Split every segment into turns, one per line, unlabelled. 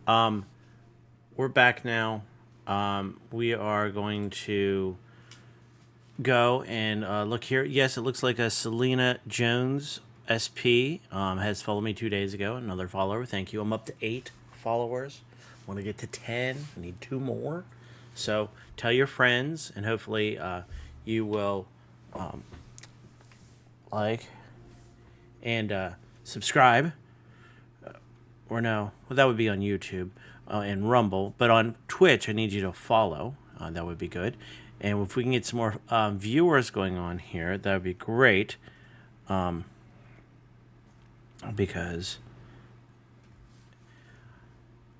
We're back now. We are going to go and look here. Yes, it looks like a Selena Jones SP has followed me 2 days ago. Another follower. Thank you. I'm up to 8 followers. Want to get to 10. I need 2 more. So tell your friends, and hopefully you will like and subscribe. Or no, well, that would be on YouTube and Rumble. But on Twitch, I need you to follow. That would be good. And if we can get some more viewers going on here, that would be great. Because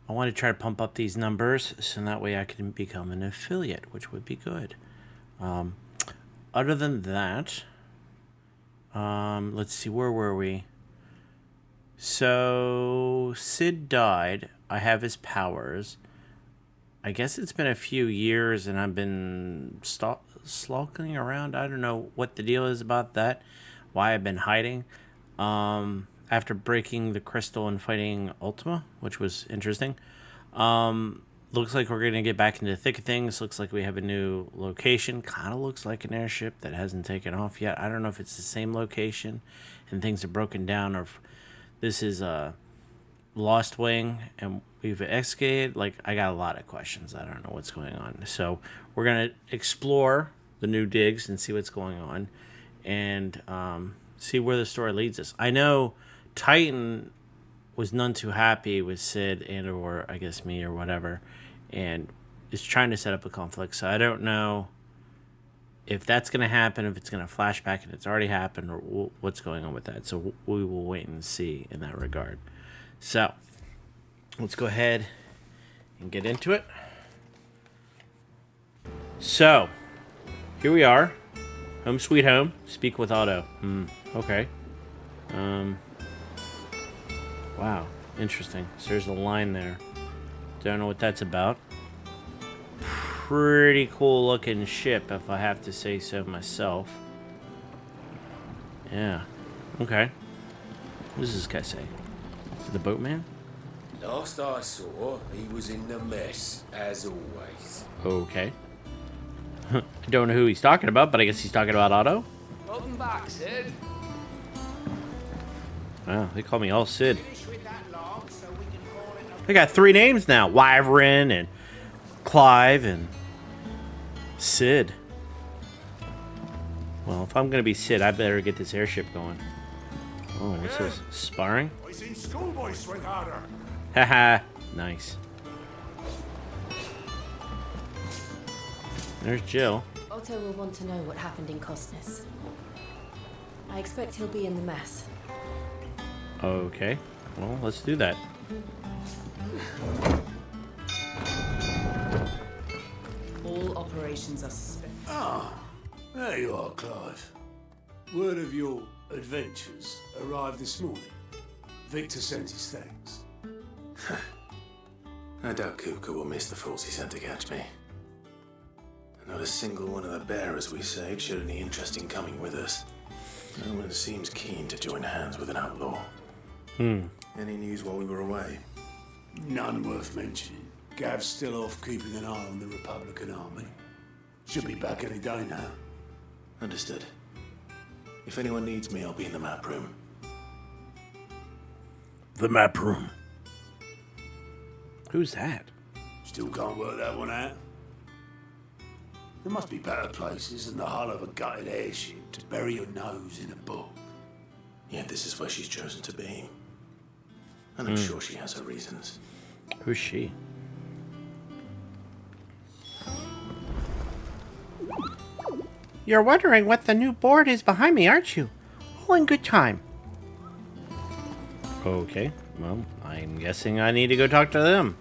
I want to try to pump up these numbers so that way I can become an affiliate, which would be good. Other than that, let's see, where were we? So, Sid died. I have his powers. I guess it's been a few years and I've been skulking around. I don't know what the deal is about that. Why I've been hiding. After breaking the crystal and fighting Ultima, which was interesting. Looks like we're going to get back into the thick of things. Looks like we have a new location. Kind of looks like an airship that hasn't taken off yet. I don't know if it's the same location and things are broken down or if this is a Lost Wing and we've escaped. Like, I got a lot of questions. I don't know what's going on. So we're going to explore the new digs and see what's going on and see where the story leads us. I know Titan was none too happy with Sid and or I guess me or whatever and is trying to set up a conflict. So I don't know if that's going to happen, if it's going to flash back and it's already happened, or what's going on with that. So we will wait and see in that regard. So let's go ahead and get into it. So here we are. Home sweet home. Speak with Otto. Okay. Wow. Interesting. So there's a line there. Don't know what that's about. Pretty cool looking ship, if I have to say so myself. Yeah. Okay. What does this guy say? Is it the boatman?
Last I saw, he was in the mess, as always.
Okay. I don't know who he's talking about, but I guess he's talking about Otto.
Welcome back, Sid.
Wow, they call me all Sid. They got 3 names now. Wyvern and Clive and Sid. Well, if I'm going to be Sid, I better get this airship going. Oh, what's this? Sparring?
I seen schoolboys swing harder.
Haha, nice. There's Jill.
Otto will want to know what happened in Cosnes. I expect he'll be in the mess.
Okay, well, let's do that.
All operations are suspended.
There you are, Clive. Word of your adventures arrived this morning. Victor sent his thanks.
I doubt Kuka will miss the fools he sent to catch me. Not a single one of the bearers we saved showed any interest in coming with us. No one seems keen to join hands with an outlaw. Any news while we were away?
None worth mentioning. Gav's still off keeping an eye on the Republican army. Should be back any day now.
Understood. If anyone needs me, I'll be in the map room.
The map room. Who's that?
Still can't work that one out. There must be better places than the hull of a gutted airship to bury your nose in a book.
Yet this is where she's chosen to be. And I'm sure she has her reasons.
Who's she? You're wondering what the new board is behind me, aren't you? All in good time. Okay, well, I'm guessing I need to go talk to them.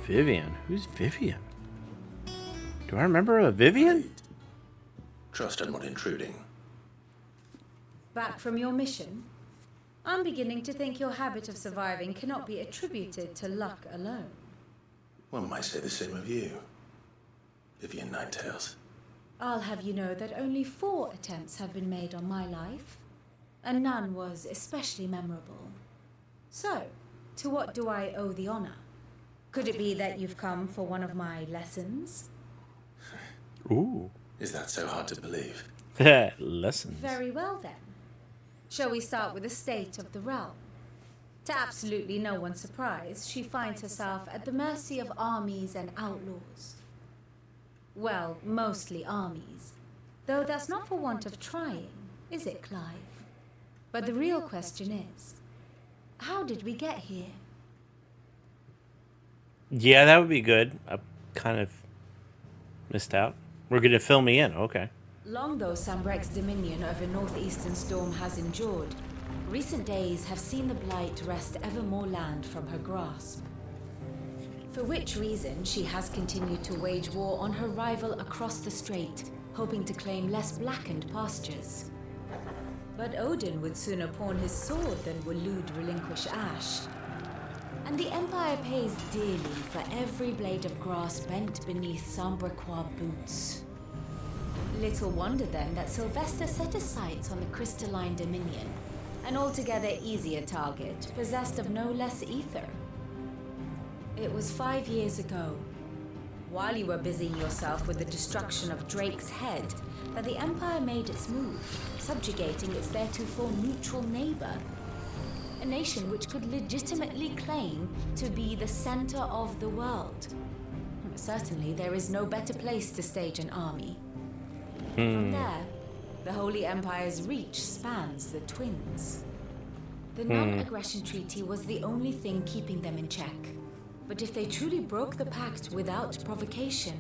Vivian? Who's Vivian? Do I remember a Vivian?
Trust I'm not intruding.
Back from your mission? I'm beginning to think your habit of surviving cannot be attributed to luck alone.
One might say the same of you, Vivian Nighttails.
I'll have you know that only 4 attempts have been made on my life, and none was especially memorable. So, To what do I owe the honor? Could it be that you've come for one of my lessons?
Ooh.
Is that so hard to believe?
Lessons.
Very well then. Shall we start with the state of the realm? To absolutely no one's surprise, she finds herself at the mercy of armies and outlaws. Well, mostly armies. Though that's not for want of trying, is it, Clive? But the real question is, how did we get here?
Yeah, that would be good. I kind of missed out. We're going to fill me in. Okay.
Long though Sambrek's dominion over northeastern Storm has endured, recent days have seen the Blight wrest ever more land from her grasp. For which reason she has continued to wage war on her rival across the strait, hoping to claim less blackened pastures. But Odin would sooner pawn his sword than Waloed relinquish Ash. And the Empire pays dearly for every blade of grass bent beneath Sambrequois boots. Little wonder then that Sylvester set his sights on the crystalline dominion, an altogether easier target, possessed of no less ether. It was 5 years ago, while you were busying yourself with the destruction of Drake's head, that the Empire made its move, subjugating its theretofore neutral neighbor. A nation which could legitimately claim to be the center of the world. Certainly, there is no better place to stage an army. From there, the Holy Empire's reach spans the Twins. The non-aggression treaty was the only thing keeping them in check. But if they truly broke the pact without provocation,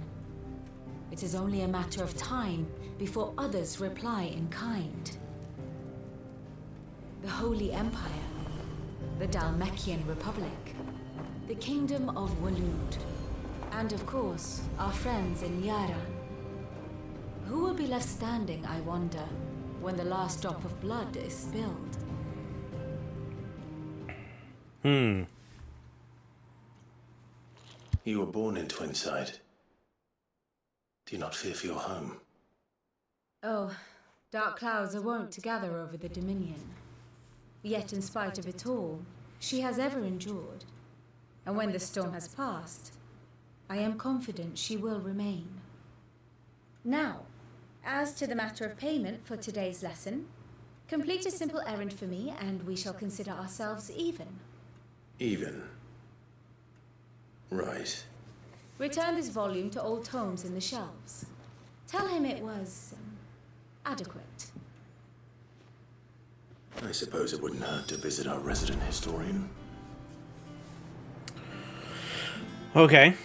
it is only a matter of time before others reply in kind. The Holy Empire, the Dhalmekian Republic, the Kingdom of Waloed, and of course, our friends in Yaran. Who will be left standing, I wonder, when the last drop of blood is spilled?
You were born in Twinside. Do you not fear for your home?
Oh, dark clouds are wont to gather over the Dominion. Yet in spite of it all, she has ever endured. And when the storm has passed, I am confident she will remain. Now, as to the matter of payment for today's lesson, complete a simple errand for me and we shall consider ourselves even.
Even? Right.
Return this volume to old tomes in the shelves. Tell him it was adequate.
I suppose it wouldn't hurt to visit our resident historian.
Okay.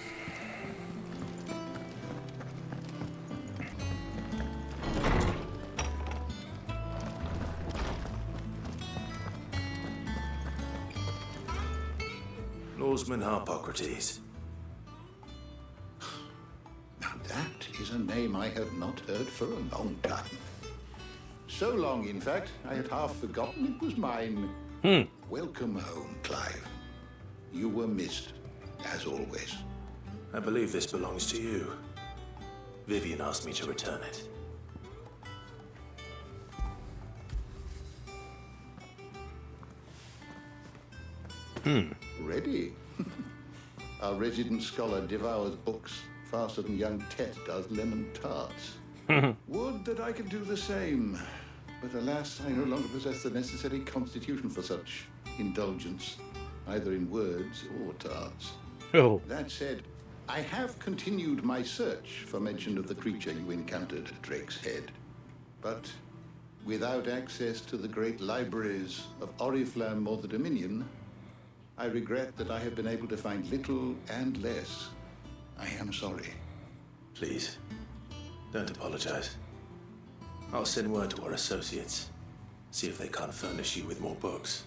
Lawsman Harpocrates.
Now that is a name I have not heard for a long time. So long, in fact, I had half forgotten it was mine. Welcome home, Clive. You were missed, as always.
I believe this belongs to you. Vivian asked me to return it.
Ready? Our resident scholar devours books faster than young Tet does lemon tarts. Would that I could do the same. But alas, I no longer possess the necessary constitution for such indulgence, either in words or tarts.
Oh.
That said, I have continued my search for mention of the creature you encountered at Drake's Head. But without access to the great libraries of Oriflamme or the Dominion, I regret that I have been able to find little and less. I am sorry.
Please, don't apologize. I'll send word to our associates. See if they can't furnish you with more books.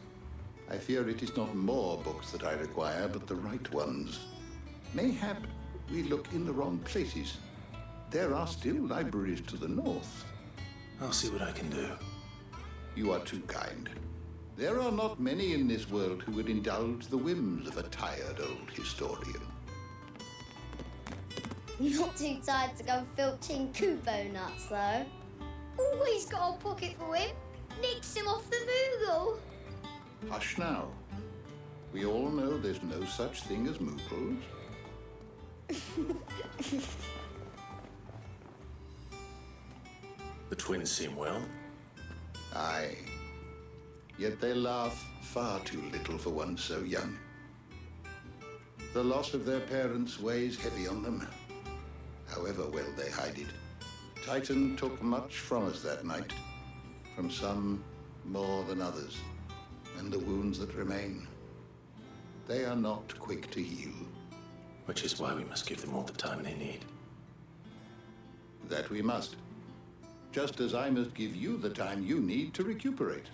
I fear it is not more books that I require, but the right ones. Mayhap we look in the wrong places. There are still libraries to the north.
I'll see what I can do.
You are too kind. There are not many in this world who would indulge the whims of a tired old historian.
Not too tired to go filching Kubo nuts, though. Always got a pocket for him. Nicks him off the Moogle.
Hush now. We all know there's no such thing as moogles.
The twins seem well.
Aye. Yet they laugh far too little for one so young. The loss of their parents weighs heavy on them, however well they hide it. Titan took much from us that night, from some more than others, and the wounds that remain, they are not quick to heal.
Which is why we must give them all the time they need.
That we must. Just as I must give you the time you need to recuperate.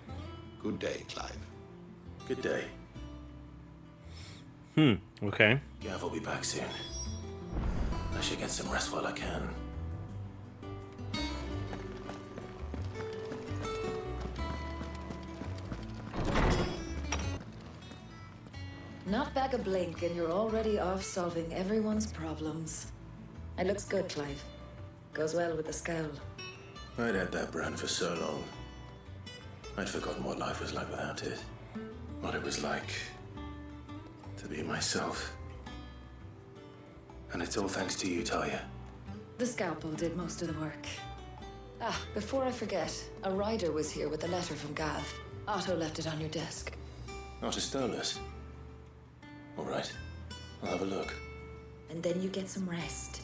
Good day, Clive.
Good day.
Okay.
Gav will be back soon. I should get some rest while I can.
Not back a blink and you're already off solving everyone's problems. It looks good, Clive. Goes well with the scowl.
I'd had that brand for so long. I'd forgotten what life was like without it. What it was like to be myself. And it's all thanks to you, Talia.
The scalpel did most of the work. Ah, before I forget, a rider was here with a letter from Gav. Otto left it on your desk.
Not a Stolas. All right, I'll have a look.
And then you get some rest.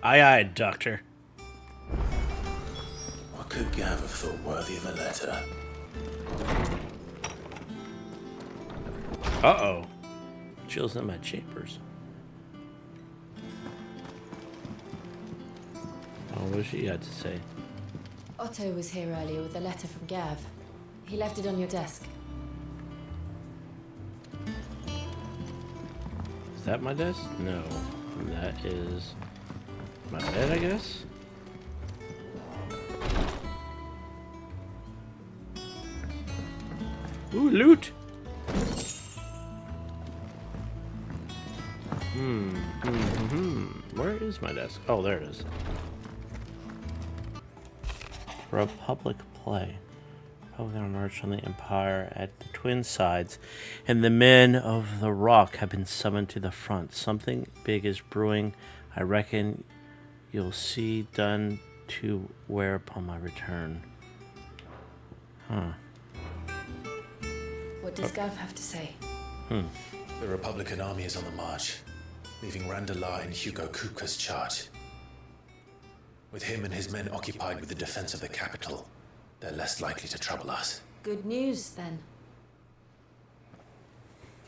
Aye, aye, Doctor.
What could Gav have thought worthy of a letter?
Uh-oh. Chills in my chambers. Oh, what she had to say?
Otto was here earlier with a letter from Gav. He left it on your desk.
Is that my desk? No. That is my bed, I guess? Ooh, loot! Where is my desk? Oh, there it is. Republic play. Republic emerged on the Empire at the twin sides, and the men of the Rock have been summoned to the front. Something big is brewing. I reckon you'll see done to wear upon my return. Huh.
What does Gav have to say?
The Republican army is on the march, leaving Randalar in Hugo Kupka's charge. With him and his men occupied with the defense of the capital, they're less likely to trouble us.
Good news, then.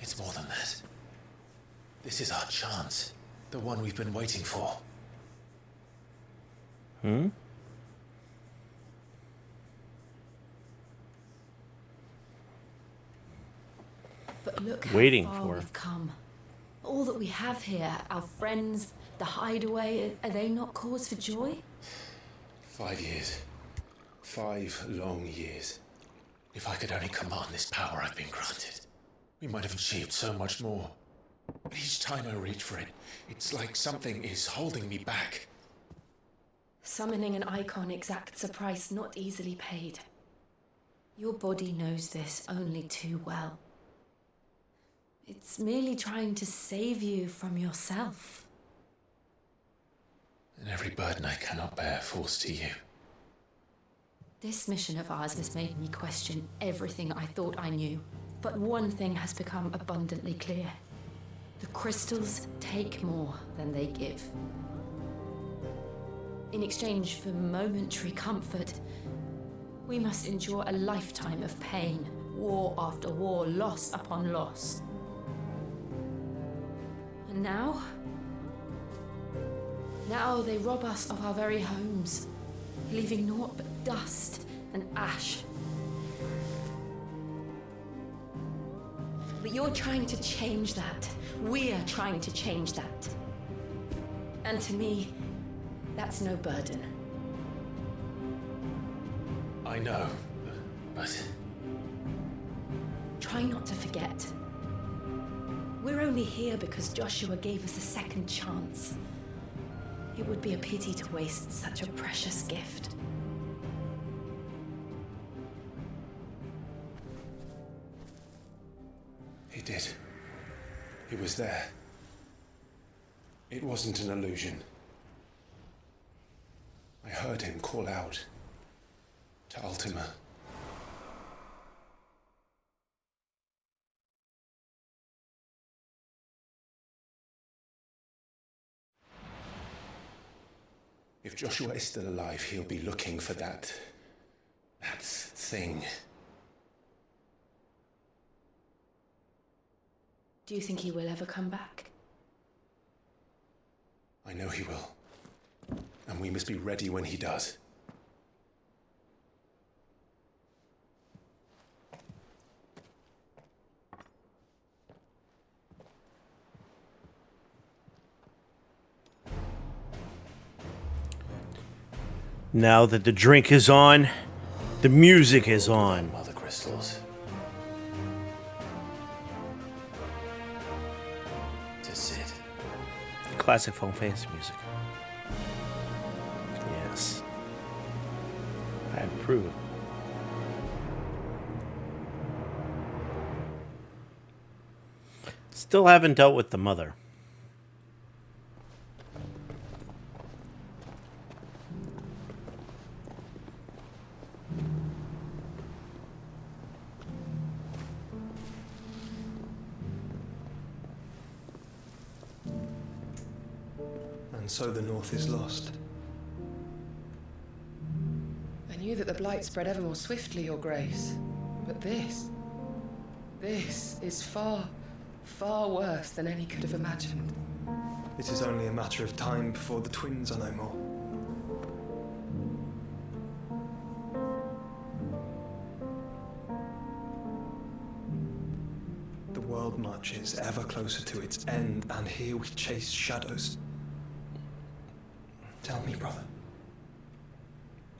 It's more than that. This is our chance. The one we've been waiting for.
But look
Waiting
how far
for.
we've come. All that we have here, our friends, the hideaway, are they not cause for joy?
5 years. 5 long years. If I could only command this power I've been granted, we might have achieved so much more. But each time I reach for it, it's like something is holding me back.
Summoning an icon exacts a price not easily paid. Your body knows this only too well. It's merely trying to save you from yourself.
And every burden I cannot bear falls to you.
This mission of ours has made me question everything I thought I knew. But one thing has become abundantly clear. The crystals take more than they give. In exchange for momentary comfort, we must endure a lifetime of pain, war after war, loss upon loss. And now they rob us of our very homes, leaving naught but dust and ash. But you're trying to change that. We're trying to change that. And to me, that's no burden.
I know, but...
Try not to forget. We're only here because Joshua gave us a second chance. It would be a pity to waste such a precious gift.
did. He was there. It wasn't an illusion. I heard him call out to Ultima. If Joshua is still alive, he'll be looking for that thing.
Do you think he will ever come back?
I know he will. And we must be ready when he does.
Now that the drink is on, the music is on.
Mother crystals. To Sid.
Classic Final Fantasy music. Yes. I approve. Still haven't dealt with the mother.
And so the North is lost.
I knew that the Blight spread ever more swiftly, Your Grace. But this is far, far worse than any could have imagined.
It is only a matter of time before the twins are no more. The world marches ever closer to its end, and here we chase shadows. Tell me, brother,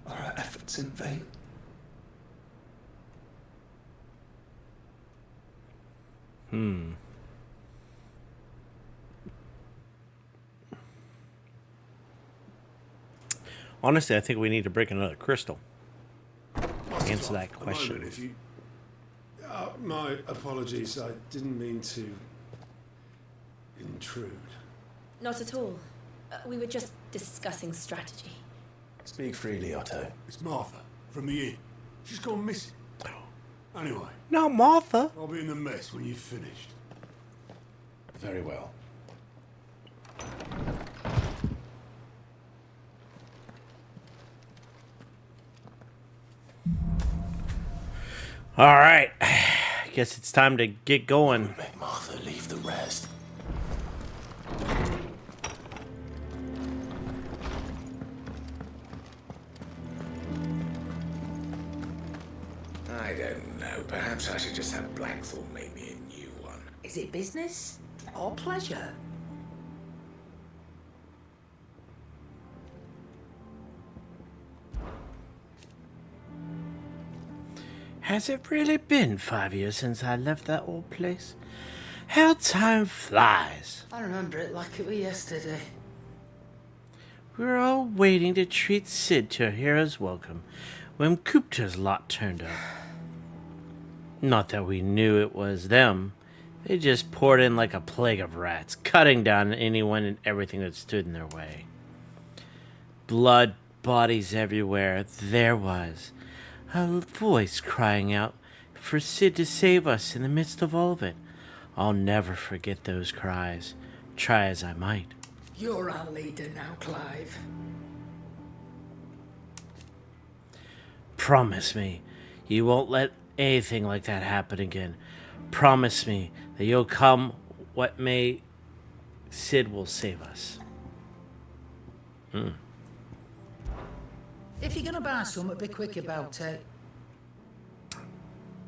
are our efforts in vain?
Honestly, I think we need to break another crystal. Answer that question.
Moment, if you... my apologies, I didn't mean to intrude.
Not at all. We were just discussing strategy.
Speak freely, Otto.
It's Martha, from the inn. She's gone missing. Anyway,
No, Martha.
I'll be in the mess when you've finished.
Very well.
All right. Guess it's time to get going.
Make Martha leave the rest.
I don't know. Perhaps I should just have Blackthorn make me a new one.
Is it business or pleasure?
Has it really been 5 years since I left that old place? How time flies.
I remember it like it was yesterday.
We were all waiting to treat Sid to a hero's welcome when Kupta's lot turned up. Not that we knew it was them. They just poured in like a plague of rats, cutting down anyone and everything that stood in their way. Blood, bodies everywhere. There was a voice crying out for Sid to save us in the midst of all of it. I'll never forget those cries, try as I might.
You're our leader now, Clive.
Promise me you won't let anything like that happen again. Promise me that you'll come what may. Sid will save us.
If you're gonna buy something, be quick about it.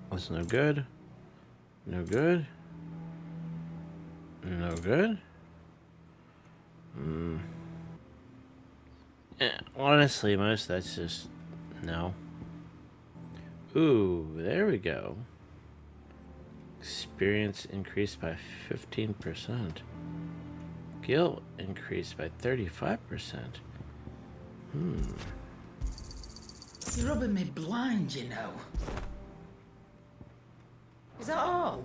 That's no good. No good. No good. Honestly, most of that's just no. Ooh, there we go. Experience increased by 15%. Guilt increased by 35%.
You're rubbing me blind, you know. Is that all?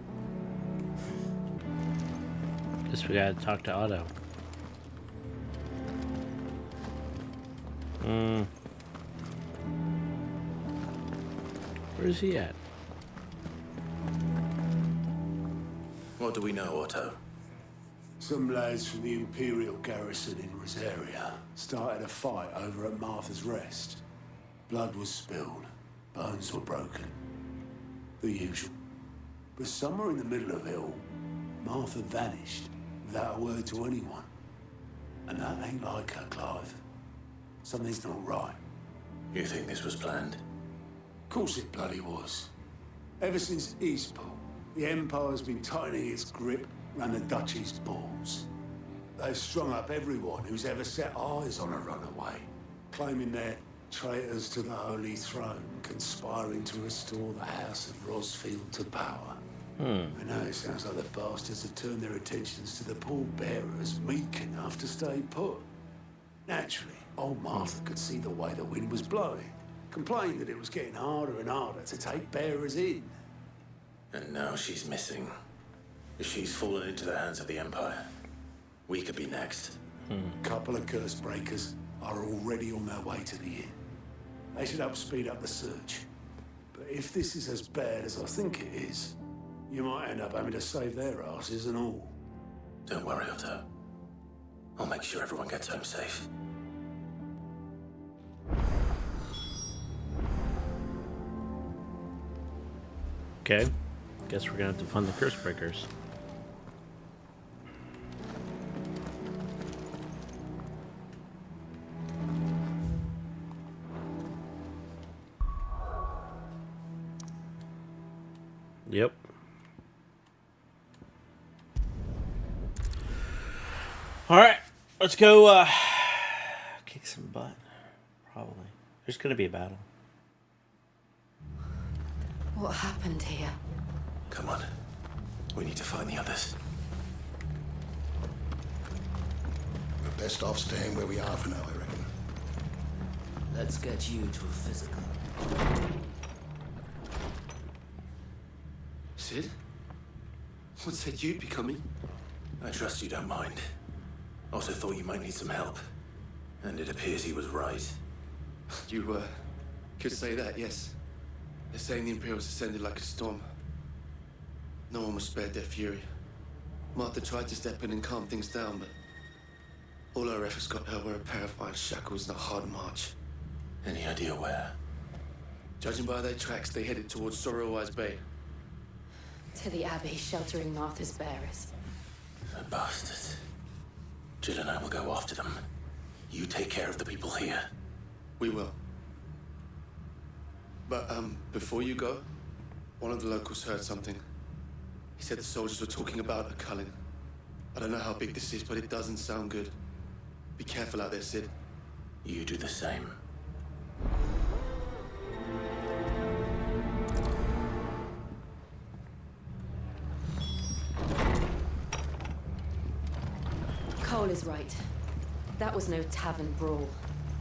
Guess we gotta talk to Otto. Where's he at?
What do we know, Otto?
Some lads from the Imperial garrison in Rosaria started a fight over at Martha's Rest. Blood was spilled, bones were broken. The usual. But somewhere in the middle of it all, Martha vanished without a word to anyone. And that ain't like her, Clive. Something's not right.
You think this was planned?
Of course it bloody was. Ever since Eastport, the Empire's been tightening its grip around the Duchy's balls. They've strung up everyone who's ever set eyes on a runaway, claiming they're traitors to the Holy Throne, conspiring to restore the House of Rosfield to power. I know it sounds like the bastards have turned their attentions to the pallbearers meek enough to stay put. Naturally, old Martha could see the way the wind was blowing, complained that it was getting harder and harder to take bearers in.
And now she's missing. If she's fallen into the hands of the Empire, we could be next.
Couple of curse breakers are already on their way to the inn. They should help speed up the search. But if this is as bad as I think it is, you might end up having to save their asses and all.
Don't worry, Otto. I'll make sure everyone gets home safe.
Okay. Guess we're gonna have to find the curse breakers. Yep. All right, let's go kick some butt. Probably. There's gonna be a battle.
What happened here?
Come on. We need to find the others.
We're best off staying where we are for now, I reckon.
Let's get you to a physical.
Sid? What said you'd be coming?
I trust you don't mind. Also thought you might need some help. And it appears he was right.
You, could say that, yes. They're saying the Imperials ascended like a storm. No one was spared their fury. Martha tried to step in and calm things down, but all our efforts got her were a pair of iron shackles and a hard march.
Any idea where?
Judging by their tracks, they headed towards Sorrowwise Bay.
To the Abbey sheltering Martha's bearers.
The bastards. Jill and I will go after them. You take care of the people here.
We will. But, before you go, one of the locals heard something. He said the soldiers were talking about a culling. I don't know how big this is, but it doesn't sound good. Be careful out there, Sid.
You do the same.
Cole is right. That was no tavern brawl.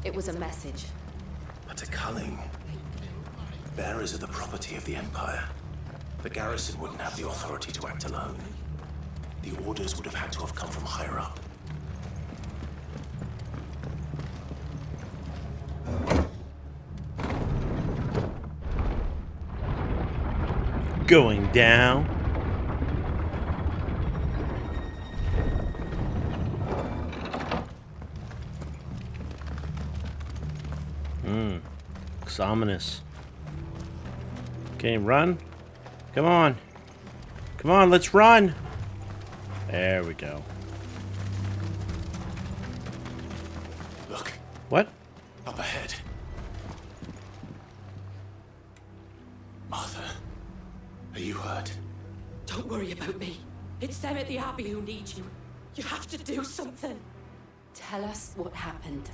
It was a message.
But a culling. Bearers are the property of the Empire. The garrison wouldn't have the authority to act alone. The orders would have had to have come from higher up.
Going down. Looks ominous. Can you run? Come on. Come on, let's run. There we go.
Look.
What?
Up ahead. Martha, are you hurt?
Don't worry about me. It's them at the Abbey who need you. You have to do something.
Tell us what happened.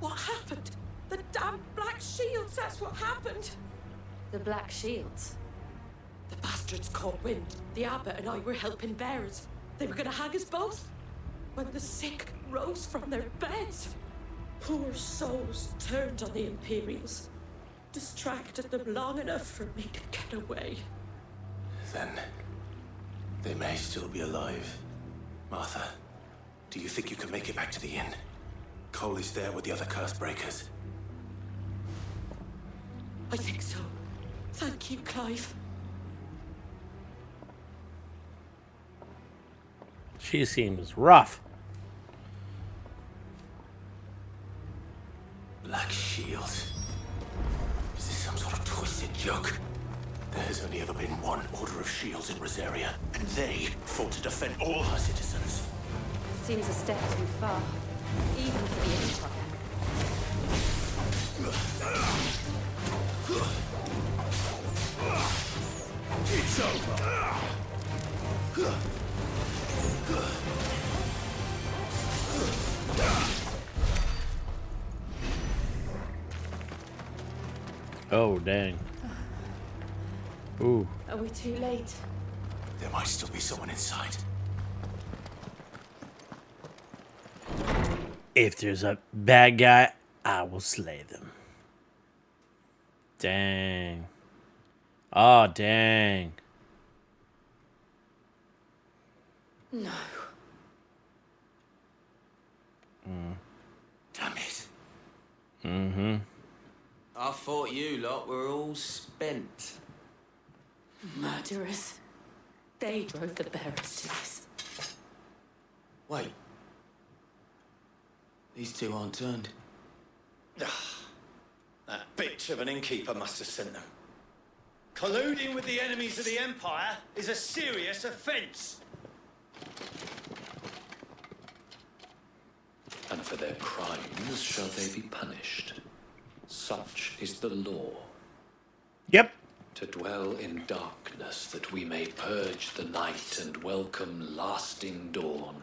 What happened? The damn Black Shields, that's what happened.
The Black Shields?
The bastards caught wind. The abbot and I were helping bearers. They were gonna hang us both. When the sick rose from their beds, poor souls turned on the Imperials. Distracted them long enough for me to get away.
Then they may still be alive. Martha, do you think you can make it back to the inn? Cole is there with the other curse breakers.
I think so. Thank you, Clive.
She seems rough.
Black Shield. Is this some sort of twisted joke? There has only ever been one Order of Shields in Rosaria, and they fought to defend all her citizens.
Seems a step too far, even for the Empire.
It's over.
Oh, dang. Ooh.
Are we too late?
There might still be someone inside.
If there's a bad guy, I will slay them. Dang. Oh, dang.
No.
Damn it.
Mm-hmm.
I thought you lot were all spent.
Murderers. They drove the bearers to this.
Wait. These two aren't turned.
That bitch of an innkeeper must have sent them. Colluding with the enemies of the Empire is a serious offence.
And for their crimes shall they be punished. Such is the law.
Yep.
To dwell in darkness that we may purge the night and welcome lasting dawn.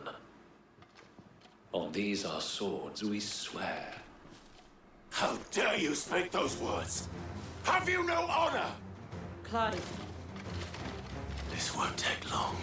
On these our swords we swear.
How dare you speak those words? Have you no honor?
Clive.
This won't take long.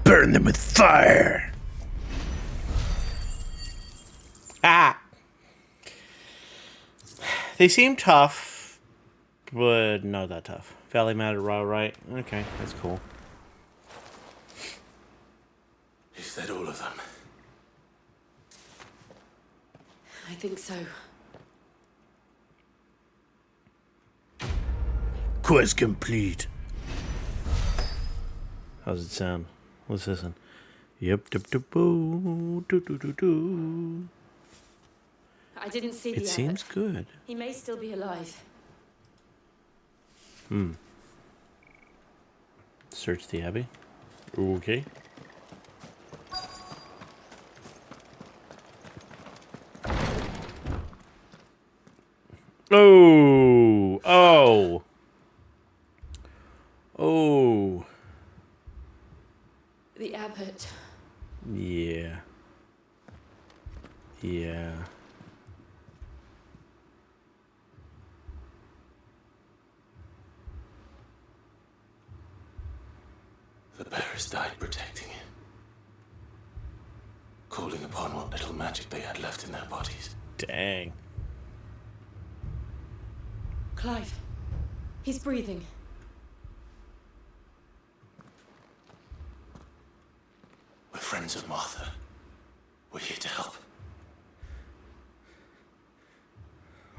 Burn them with fire. Ah. They seem tough, but not that tough. Valley Matter Raw, right? Okay, that's cool.
Is that all of them?
I think so.
Quest complete. How's it sound? Let's listen. Yep, dip, dip, boo, do, do, do, do.
I didn't see the
It seems
abbot.
good.
He may still be alive.
Search the abbey. Okay. Oh! Oh! Oh!
The abbot.
Yeah. Yeah.
The bearers died protecting him. Calling upon what little magic they had left in their bodies.
Dang.
Clive. He's breathing.
We're friends of Martha. We're here to help.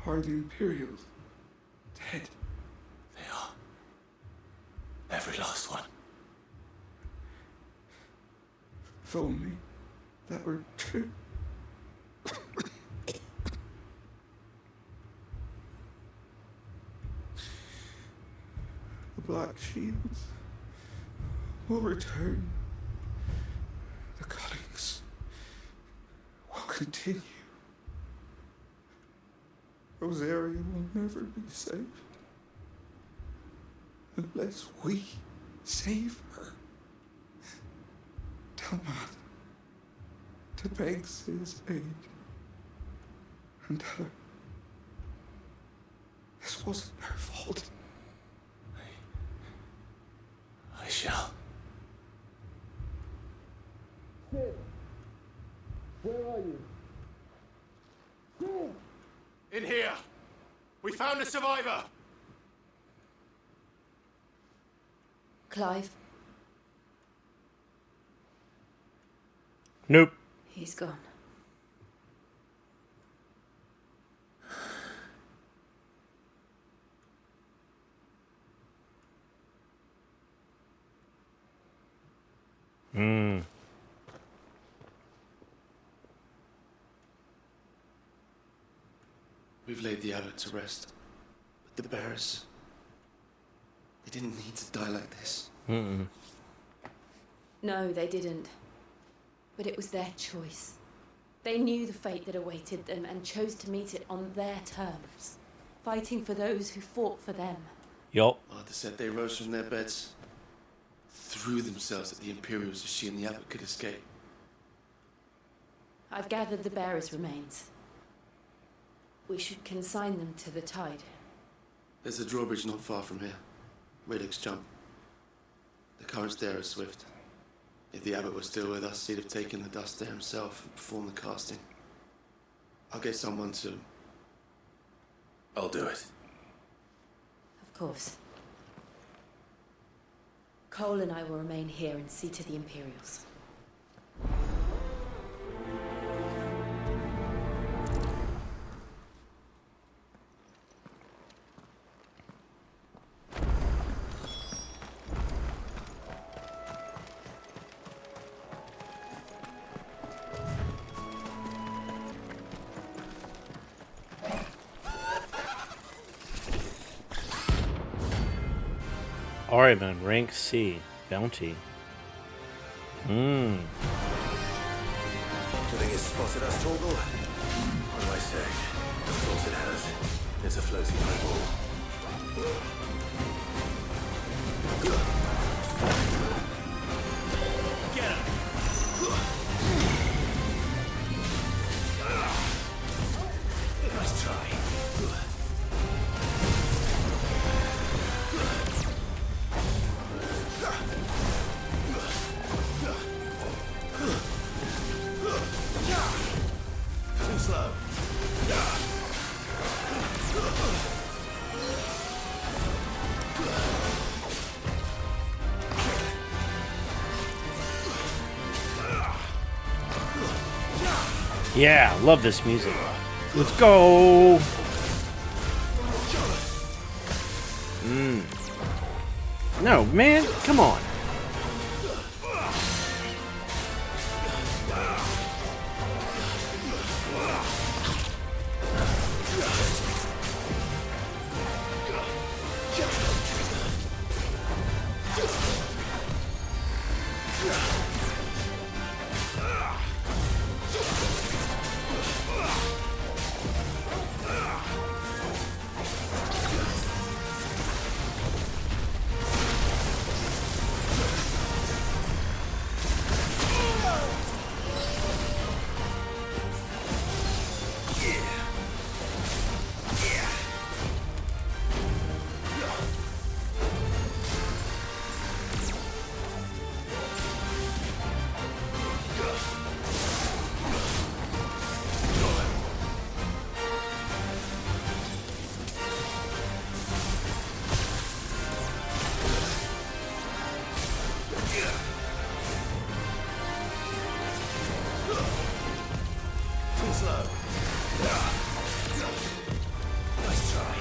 Are the Imperials dead?
They are. Every last one.
If only that were true.
Black Shields will return. The cuttings will continue. Rosaria will never be safe unless we save her. Tell Mother to beg his aid and tell her this wasn't her fault.
I shall.
Sid, where are you? Sid!
In here! We found a survivor!
Clive,
Nope.
he's gone.
We've laid the abbot to rest. But the bearers, they didn't need to die like this.
No, they didn't. But it was their choice. They knew the fate that awaited them and chose to meet it on their terms, fighting for those who fought for them.
Yup.
Martha said they rose from their beds, threw themselves at the Imperials so she and the abbot could escape.
I've gathered the bearers' remains. We should consign them to the tide.
There's a drawbridge not far from here. Radix jump. The currents there are swift. If the abbot was still with us, he'd have taken the dust there himself and performed the casting. I'll get someone to...
I'll do it.
Of course. Cole and I will remain here and see to the Imperials.
Ariman, rank C, bounty.
Do you think it's spotted us, Torgal? What do I say? Of course it has. It's a floating eyeball.
Get him!
Nice try. Too slow.
Yeah, love this music. Let's go. No, man, come on.
Too slow. Nice try.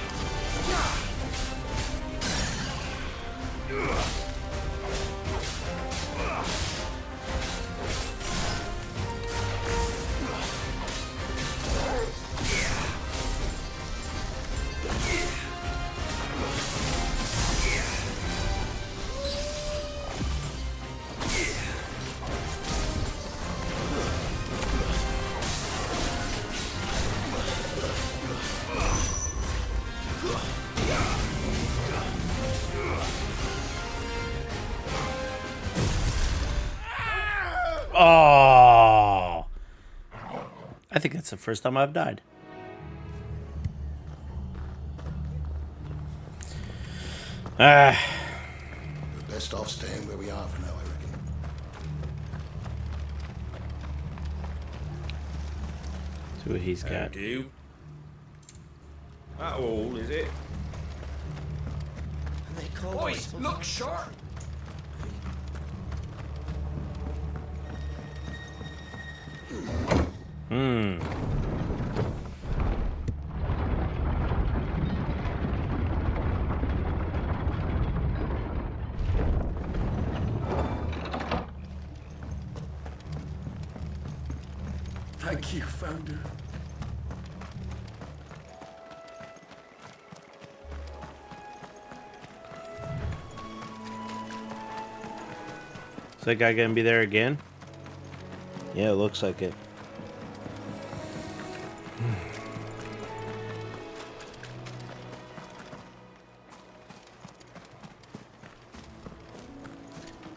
think that's the first time I've died.
We're best off staying where we are for now, I reckon.
See what he's got.
Do. That all, is it?
And they call
Boys, look sharp!
Hmm.
Thank you, Founder.
Is that guy gonna be there again? Yeah, it looks like it.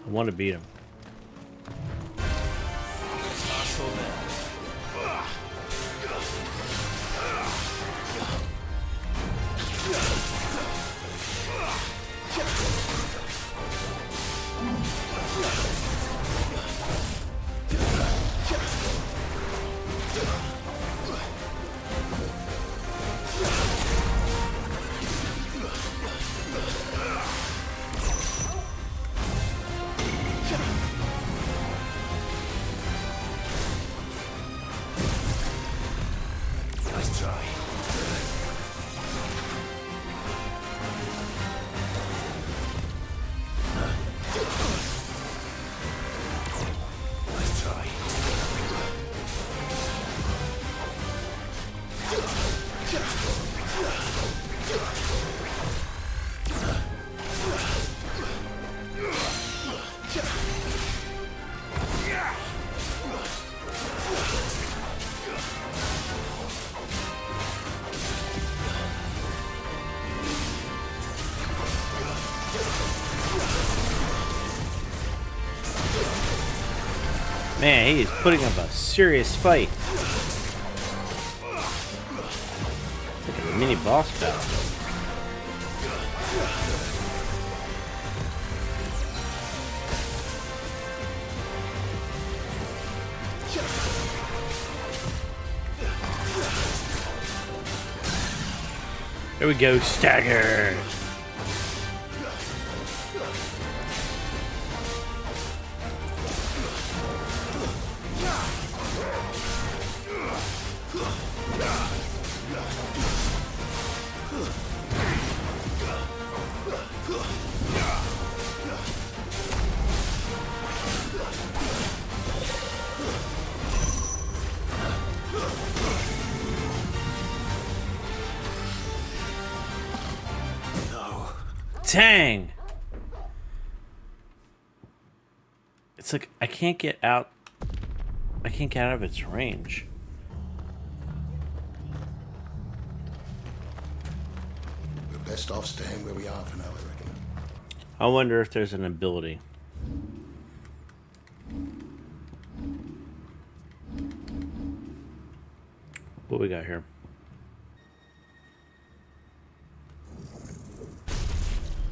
I want to beat him.
Nice try. Nice try.
Man, he is putting up a serious fight. It's like a mini boss battle. There we go, stagger. Dang! It's like I can't get out. I can't get out of its range.
We're best off staying where we are for now, I reckon.
I wonder if there's an ability. What we got here?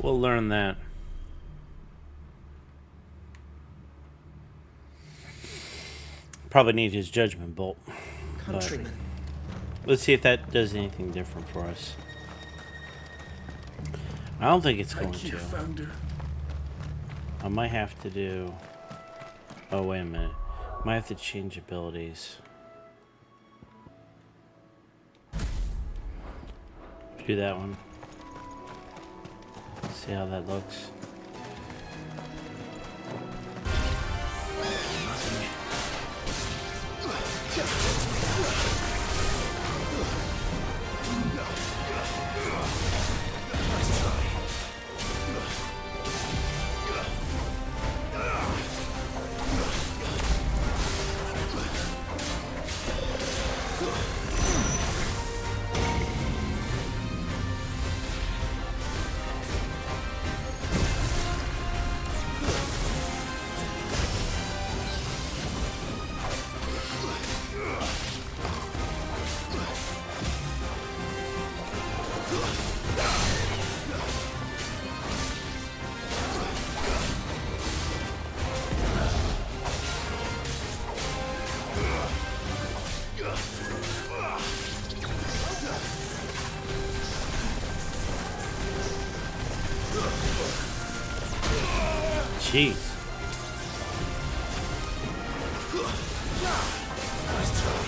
We'll learn that. Probably need his judgment bolt.
Countrymen.
Let's see if that does anything different for us. I don't think it's going to.
Founder.
I might have to do... Oh, wait a minute. Might have to change abilities. Do that one. See how that looks. Jeez.
Nice try.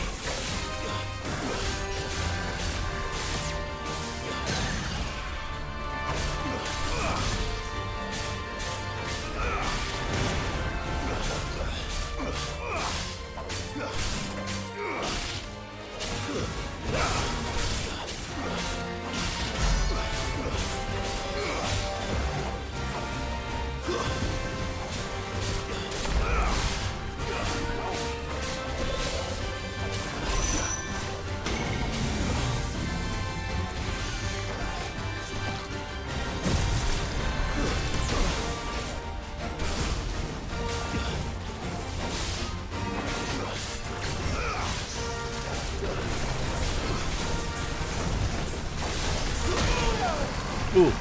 Ooh.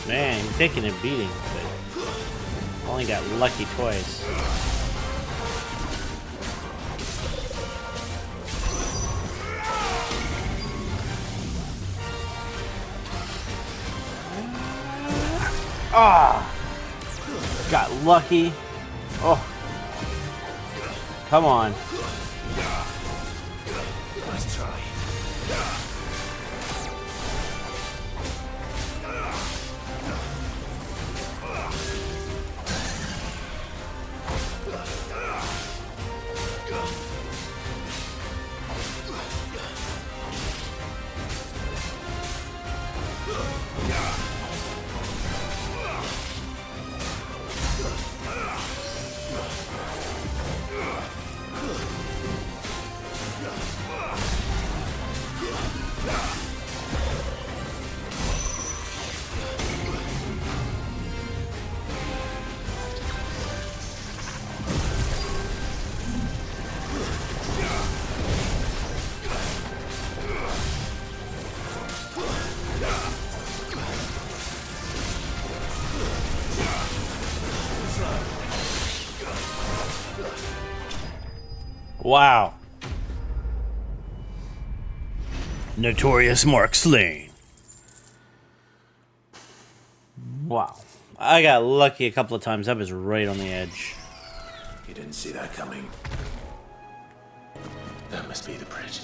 Man, he's taking a beating, but only got lucky twice. Ah! Got lucky. Oh. Come on.
Nice try.
Wow. Notorious Mark slain. Wow. I got lucky a couple of times. I was right on the edge.
You didn't see that coming. That must be the bridge.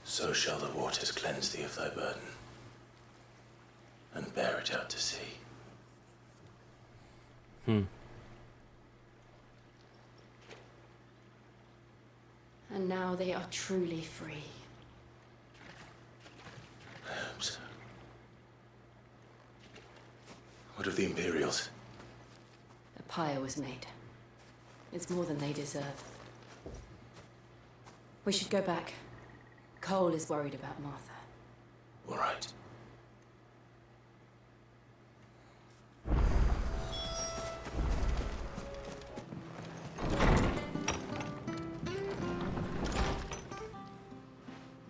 So shall the waters cleanse thee of thy burden, and bear it out to sea.
And now they are truly free.
I hope so. What of the Imperials?
A pyre was made. It's more than they deserve. We should go back. Cole is worried about Martha.
All right.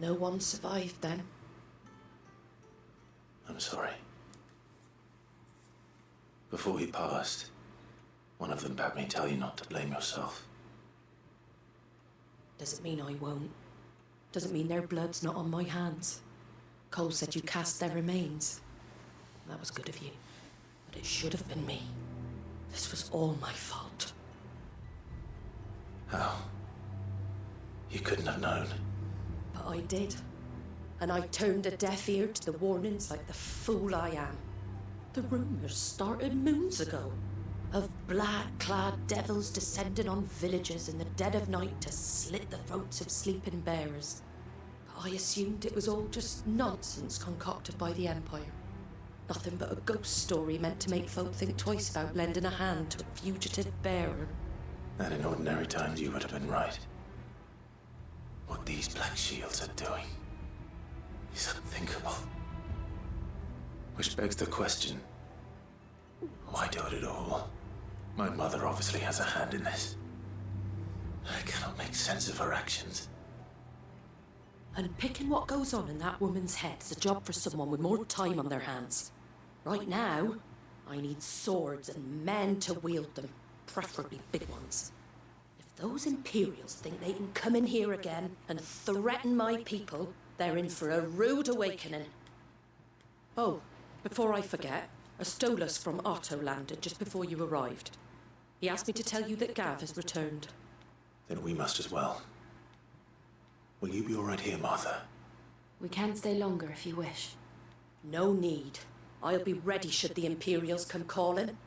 No one survived then.
I'm sorry. Before he passed, one of them bade me tell you not to blame yourself.
Doesn't mean I won't. Doesn't mean their blood's not on my hands. Cole said you cast their remains. That was good of you. But it should have been me. This was all my fault.
How? You couldn't have known.
But I did. And I turned a deaf ear to the warnings like the fool I am. The rumours started moons ago. Of black-clad devils descending on villages in the dead of night to slit the throats of sleeping bearers. But I assumed it was all just nonsense concocted by the Empire. Nothing but a ghost story meant to make folk think twice about lending a hand to a fugitive bearer.
And in ordinary times you would have been right. What these Black Shields are doing is unthinkable. Which begs the question, Why do it at all? My mother obviously has a hand in this. I cannot make sense of her actions.
Unpicking what goes on in that woman's head is a job for someone with more time on their hands. Right now, I need swords and men to wield them, preferably big ones. If those Imperials think they can come in here again and threaten my people, they're in for a rude awakening. Oh, before I forget, a Stolas from Otto landed just before you arrived. He asked me to tell you that Gav has returned.
Then we must as well. Will you be all right here, Martha?
We can stay longer if you wish.
No need. I'll be ready should the Imperials come calling.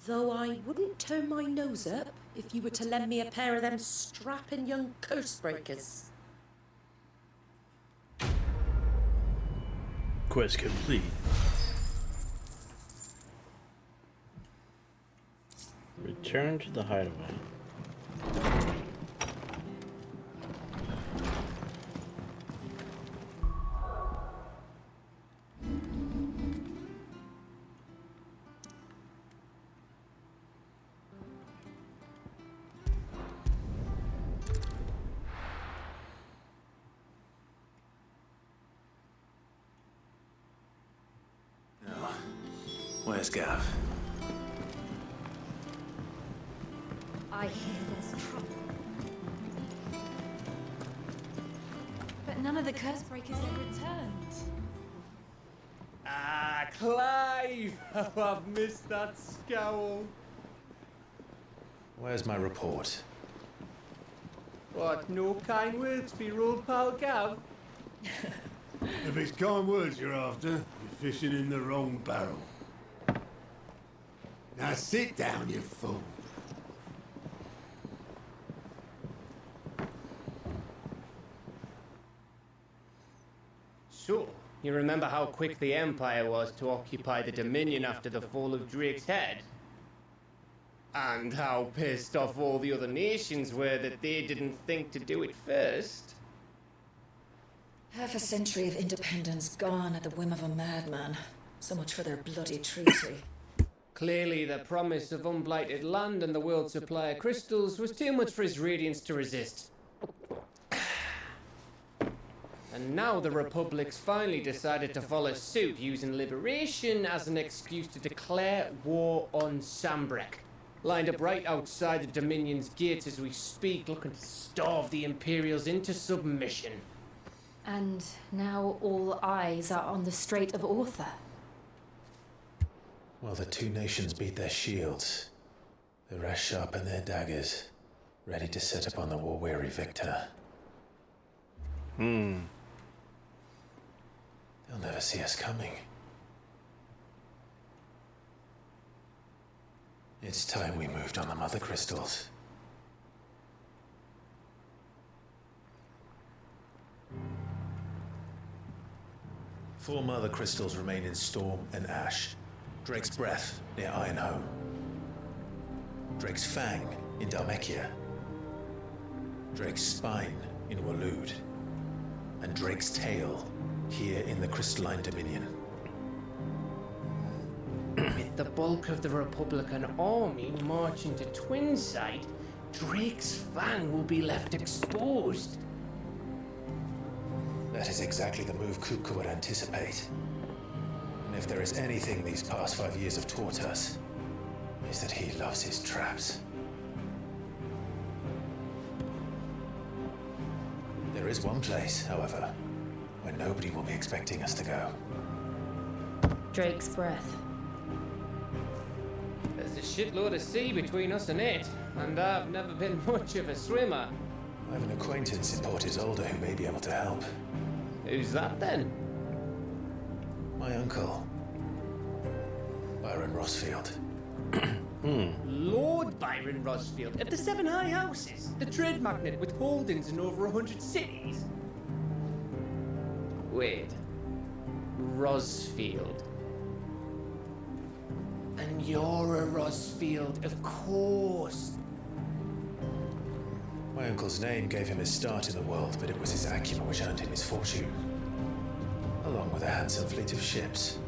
Though I wouldn't turn my nose up if you were to lend me a pair of them strapping young curse-breakers.
Quest complete. Return to the hideaway.
Where's Gav?
I hear there's trouble. But none of the curse breakers have returned.
Ah, Clive! Oh, I've missed that scowl.
Where's my report?
What, no kind words for your old pal Gav?
If it's kind words you're after, you're fishing in the wrong barrel. Now sit down, you fool.
So, you remember how quick the Empire was to occupy the Dominion after the fall of Drake's head? And how pissed off all the other nations were that they didn't think to do it first?
Half a century of independence gone at the whim of a madman. So much for their bloody treaty.
Clearly, the promise of unblighted land and the world's supply of crystals was too much for his radiance to resist. And now the Republic's finally decided to follow suit, using liberation as an excuse to declare war on Sambrek. Lined up right outside the Dominion's gates as we speak, looking to starve the Imperials into submission.
And now all eyes are on the Strait of Author.
Well, the two nations beat their shields. The rest sharpen their daggers, ready to set upon the war-weary victor. They'll never see us coming. It's time we moved on the Mother Crystals. Four Mother Crystals remain in Storm and Ash. Drake's Breath near Ironhome. Drake's Fang in Dhalmekia. Drake's Spine in Waloed. And Drake's Tail here in the Crystalline Dominion.
With the bulk of the Republican army marching to Twinside, Drake's Fang will be left exposed.
That is exactly the move Kupka would anticipate. And if there is anything these past 5 years have taught us, is that he loves his traps. There is one place, however, where nobody will be expecting us to go.
Drake's Breath.
There's a shitload of sea between us and it, and I've never been much of a swimmer.
I have an acquaintance in Port Isolde who may be able to help.
Who's that then?
My uncle, Byron Rossfield.
Lord Byron Rossfield of the Seven High Houses, the trade magnate with holdings in over 100 cities. Wait, Rossfield. And you're a Rossfield, of course.
My uncle's name gave him his start in the world, but it was his acumen which earned him his fortune, along with a handsome fleet of ships.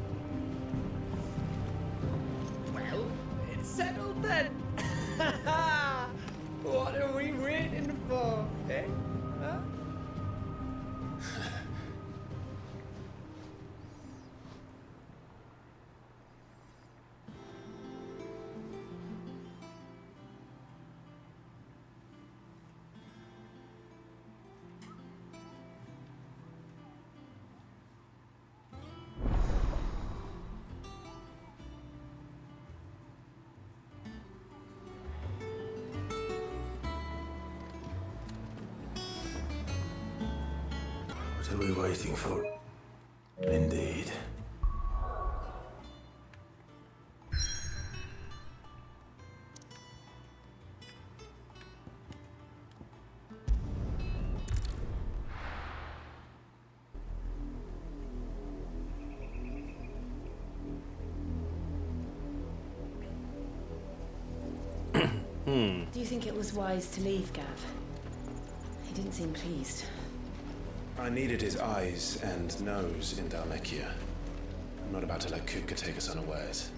What are we waiting for? Indeed.
Do you think it was wise to leave, Gav? He didn't seem pleased.
I needed his eyes and nose in Dhalmekia. I'm not about to let Kupka take us unawares.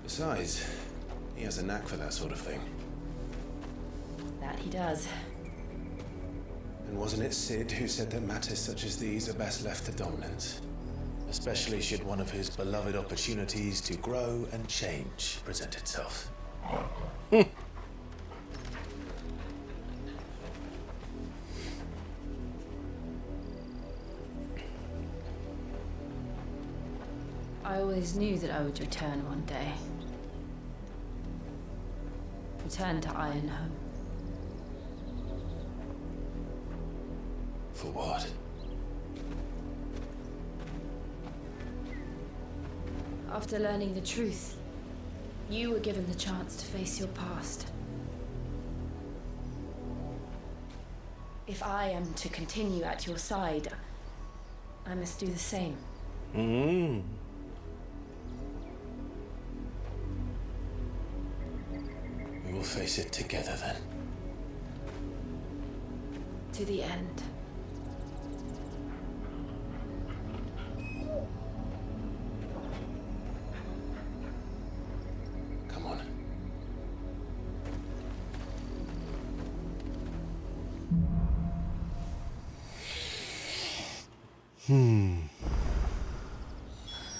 Besides, he has a knack for that sort of thing.
That he does.
And wasn't it Sid who said that matters such as these are best left to dominance? Especially should one of his beloved opportunities to grow and change present itself.
I always knew that I would return one day. Return to Ironhome.
For what?
After learning the truth, you were given the chance to face your past. If I am to continue at your side, I must do the same.
We will face it together then.
To the end.
Come on.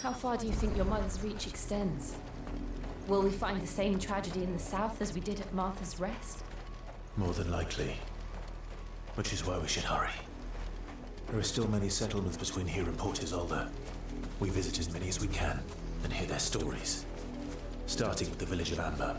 How far do you think your mother's reach extends? Will we find the same tragedy in the south as we did at Martha's Rest?
More than likely. Which is why we should hurry. There are still many settlements between here and Port Isolde. We visit as many as we can and hear their stories. Starting with the village of Amber.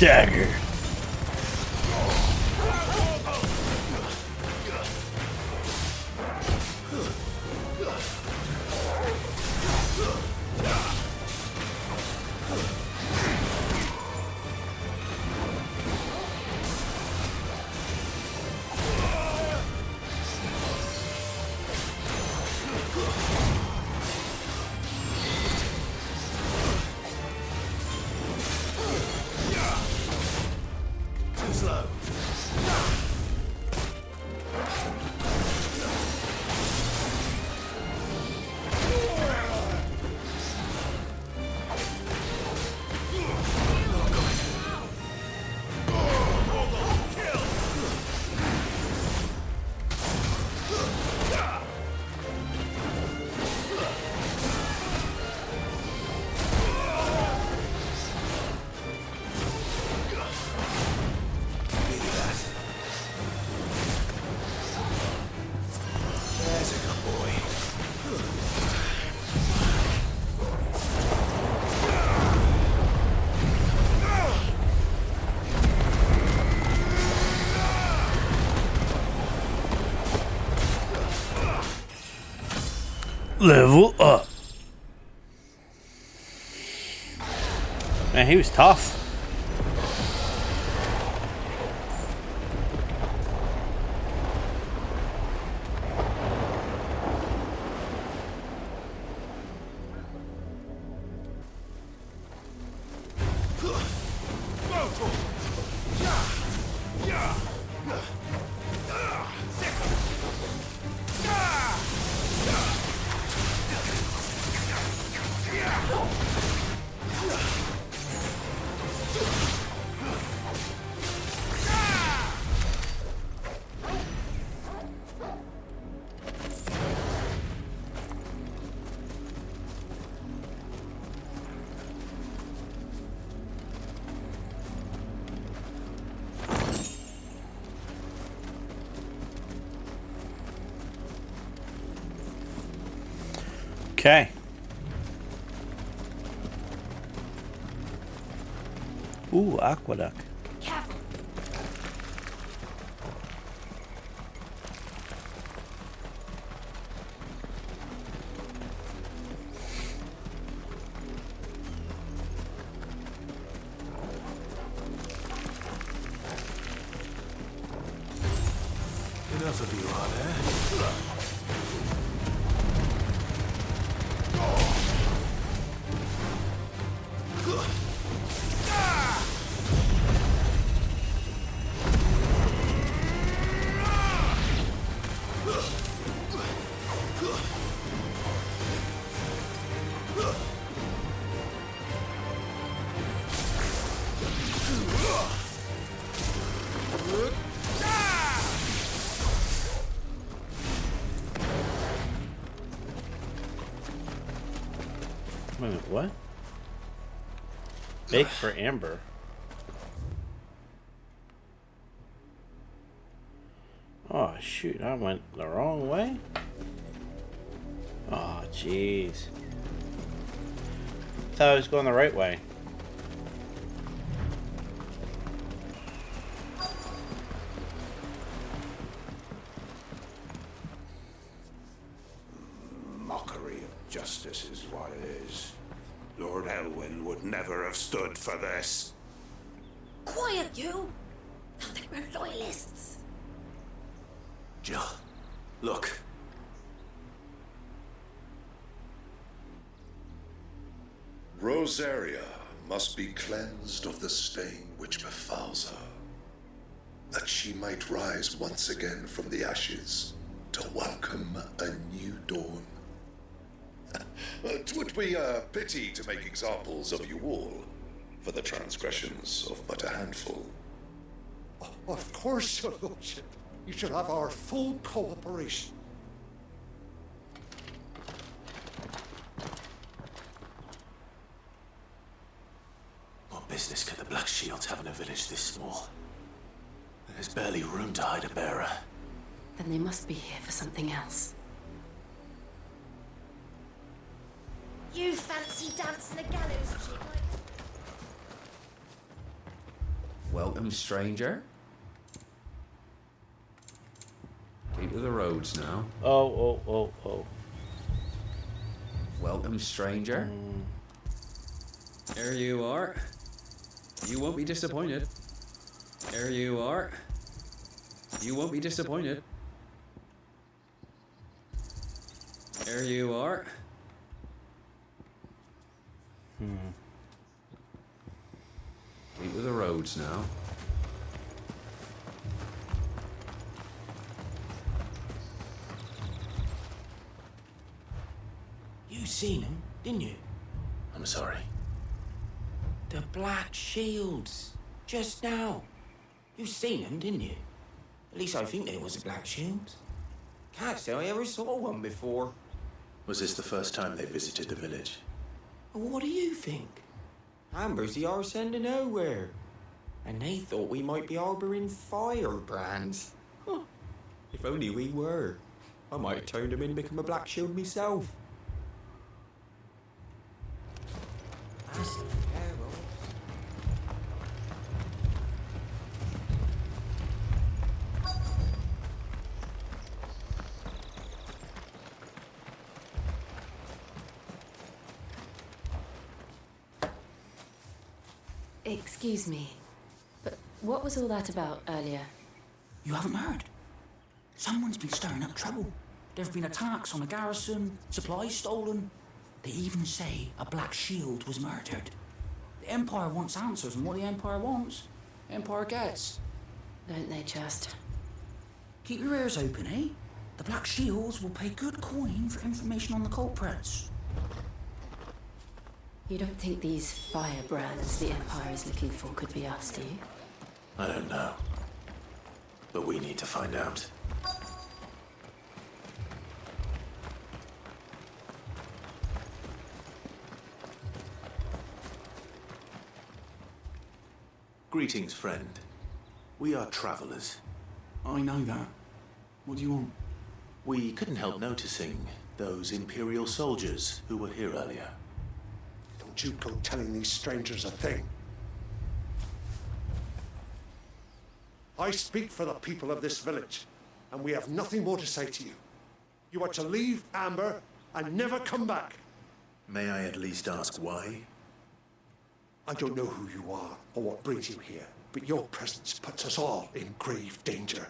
Stagger. Level up. Man, he was tough. Okay. Ooh, aqueduct.
Careful.
Enough of you are there.
Wait a minute, what? Bake for Amber. Oh shoot, I went the wrong way? Oh jeez. I thought I was going the right way.
Mockery of justice is what it is. Lord Elwyn would never have stood for this.
Quiet, you! They'll think we're loyalists.
Jill, look.
Rosaria must be cleansed of the stain which befouls her, that she might rise once again from the ashes to welcome a new dawn. It would be a pity to make examples of you all for the transgressions of but a handful.
Of course, Your Lordship. You shall have our full cooperation.
What business could the Black Shields have in a village this small? There's barely room to hide a bearer.
Then they must be here for something else.
You fancy dancing a gallows jig like...
Welcome, stranger. Keep to the roads now.
Oh.
Welcome, stranger. There you are. You won't be disappointed. There you are. You won't be disappointed. There you are. Keep to the roads now.
You seen him, didn't you?
I'm sorry.
The Black Shields. Just now. You seen them, didn't you? At least I think there was a Black Shield. Can't say I ever saw one before.
Was this the first time they visited the village?
What do you think? Amber's the arse end of nowhere. And they thought we might be harbouring firebrands. Huh. If only we were. I might have turned them in and become a Black Shield myself. That's terrible.
Excuse me, but what was all that about earlier?
You haven't heard? Someone's been stirring up trouble. There have been attacks on the garrison, supplies stolen. They even say a Black Shield was murdered. The Empire wants answers, and what the Empire wants, the Empire gets.
Don't they just?
Keep your ears open, eh? The Black Shields will pay good coin for information on the culprits.
You don't think these firebrands the Empire is looking for could be us, do you?
I don't know. But we need to find out. Greetings, friend. We are travelers.
I know that. What do you want?
We couldn't help noticing those Imperial soldiers who were here earlier.
Don't you go telling these strangers a thing. I speak for the people of this village, and we have nothing more to say to you. You are to leave Amber and never come back.
May I at least ask why?
I don't know who you are or what brings you here, but your presence puts us all in grave danger.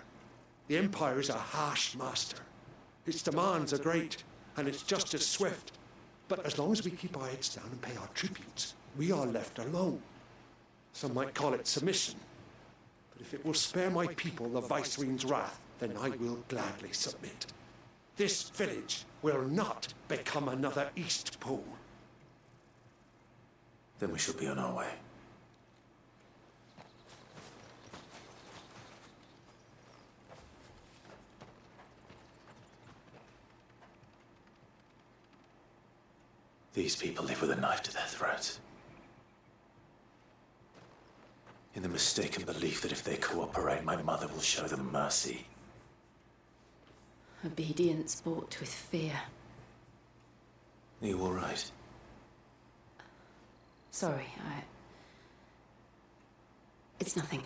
The Empire is a harsh master. Its demands are great, and its justice swift. But as long as we keep our heads down and pay our tributes, we are left alone. Some might call it submission. But if it will spare my people the Viceroy's wrath, then I will gladly submit. This village will not become another East Pole.
Then we shall be on our way. These people live with a knife to their throats. In the mistaken belief that if they cooperate, my mother will show them mercy.
Obedience bought with fear.
Are you all right?
Sorry, It's nothing.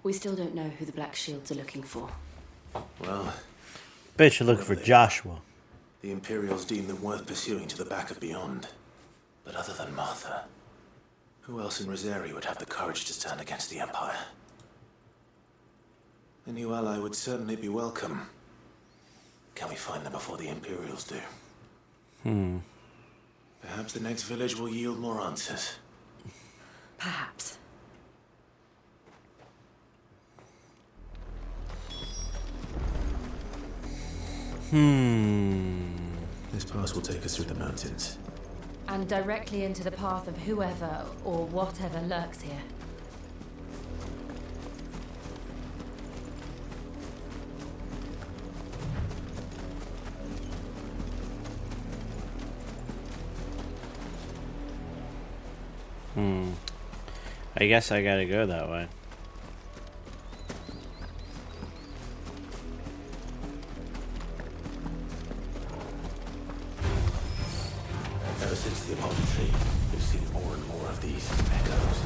We still don't know who the Black Shields are looking for.
Well...
Bet you're looking for Joshua.
The Imperials deem them worth pursuing to the back of beyond. But other than Martha, who else in Rosari would have the courage to stand against the Empire? A new ally would certainly be welcome. Can we find them before the Imperials do? Perhaps the next village will yield more answers.
Perhaps.
This pass will take us through the mountains.
And directly into the path of whoever or whatever lurks here.
I guess I gotta go that way.
Ever since the apology, we've seen more and more of these echoes.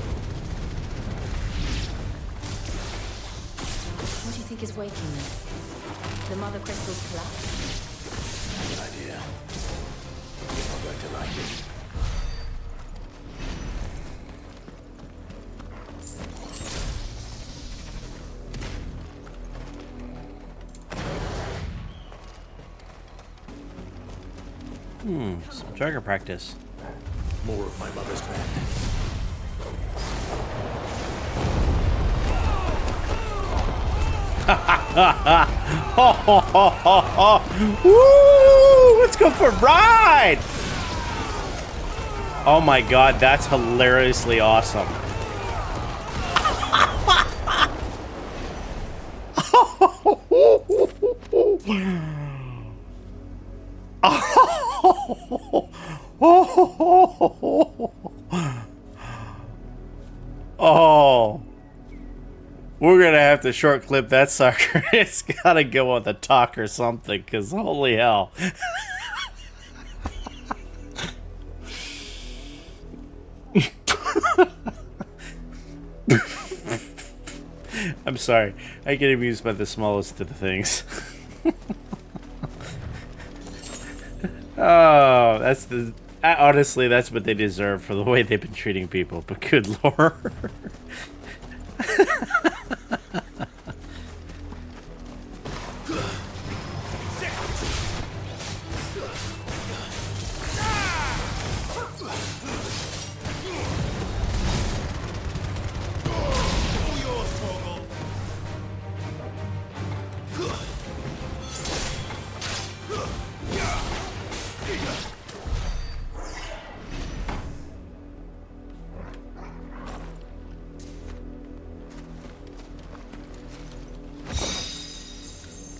What do you think is waking them? The Mother Crystal's collapse?
Good idea. You're not going to like it.
Some target practice.
More of my mother's men.
Woo! Let's go for a ride! Oh my god, that's hilariously awesome. Oh, we're gonna have to short clip that sucker. It's gotta go on the talk or something, because holy hell. I'm sorry, I get amused by the smallest of the things. Oh, that's the Honestly, that's what they deserve for the way they've been treating people. But good lord.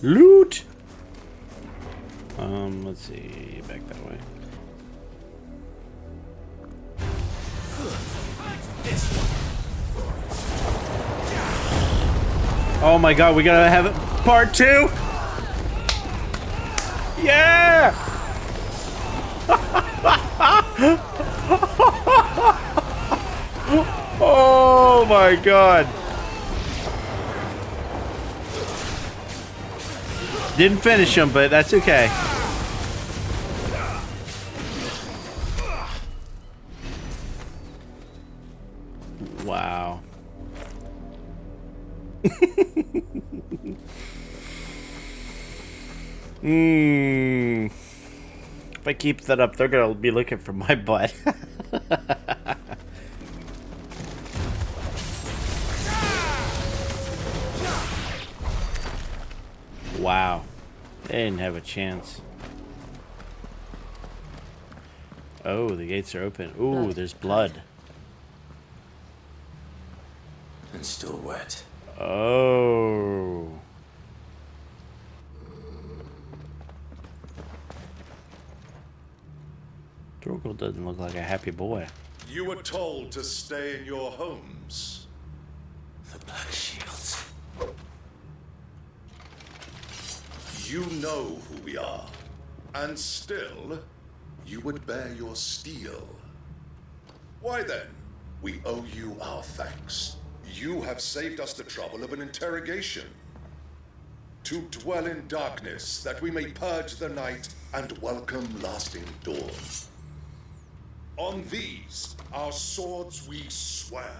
Loot. Let's see, back that way. Oh my god, we gotta have it part 2. Yeah. Oh my god. Didn't finish him, but that's okay. Wow. If I keep that up, they're gonna be looking for my butt. Wow. They didn't have a chance. Oh, the gates are open. Ooh, there's blood.
And still wet.
Oh. Drogo doesn't look like a happy boy.
You were told to stay in your homes.
The Black Shields.
You know who we are. And still, you would bear your steel. Why then, we owe you our thanks. You have saved us the trouble of an interrogation. To dwell in darkness, that we may purge the night and welcome lasting dawn. On these, our swords we swear.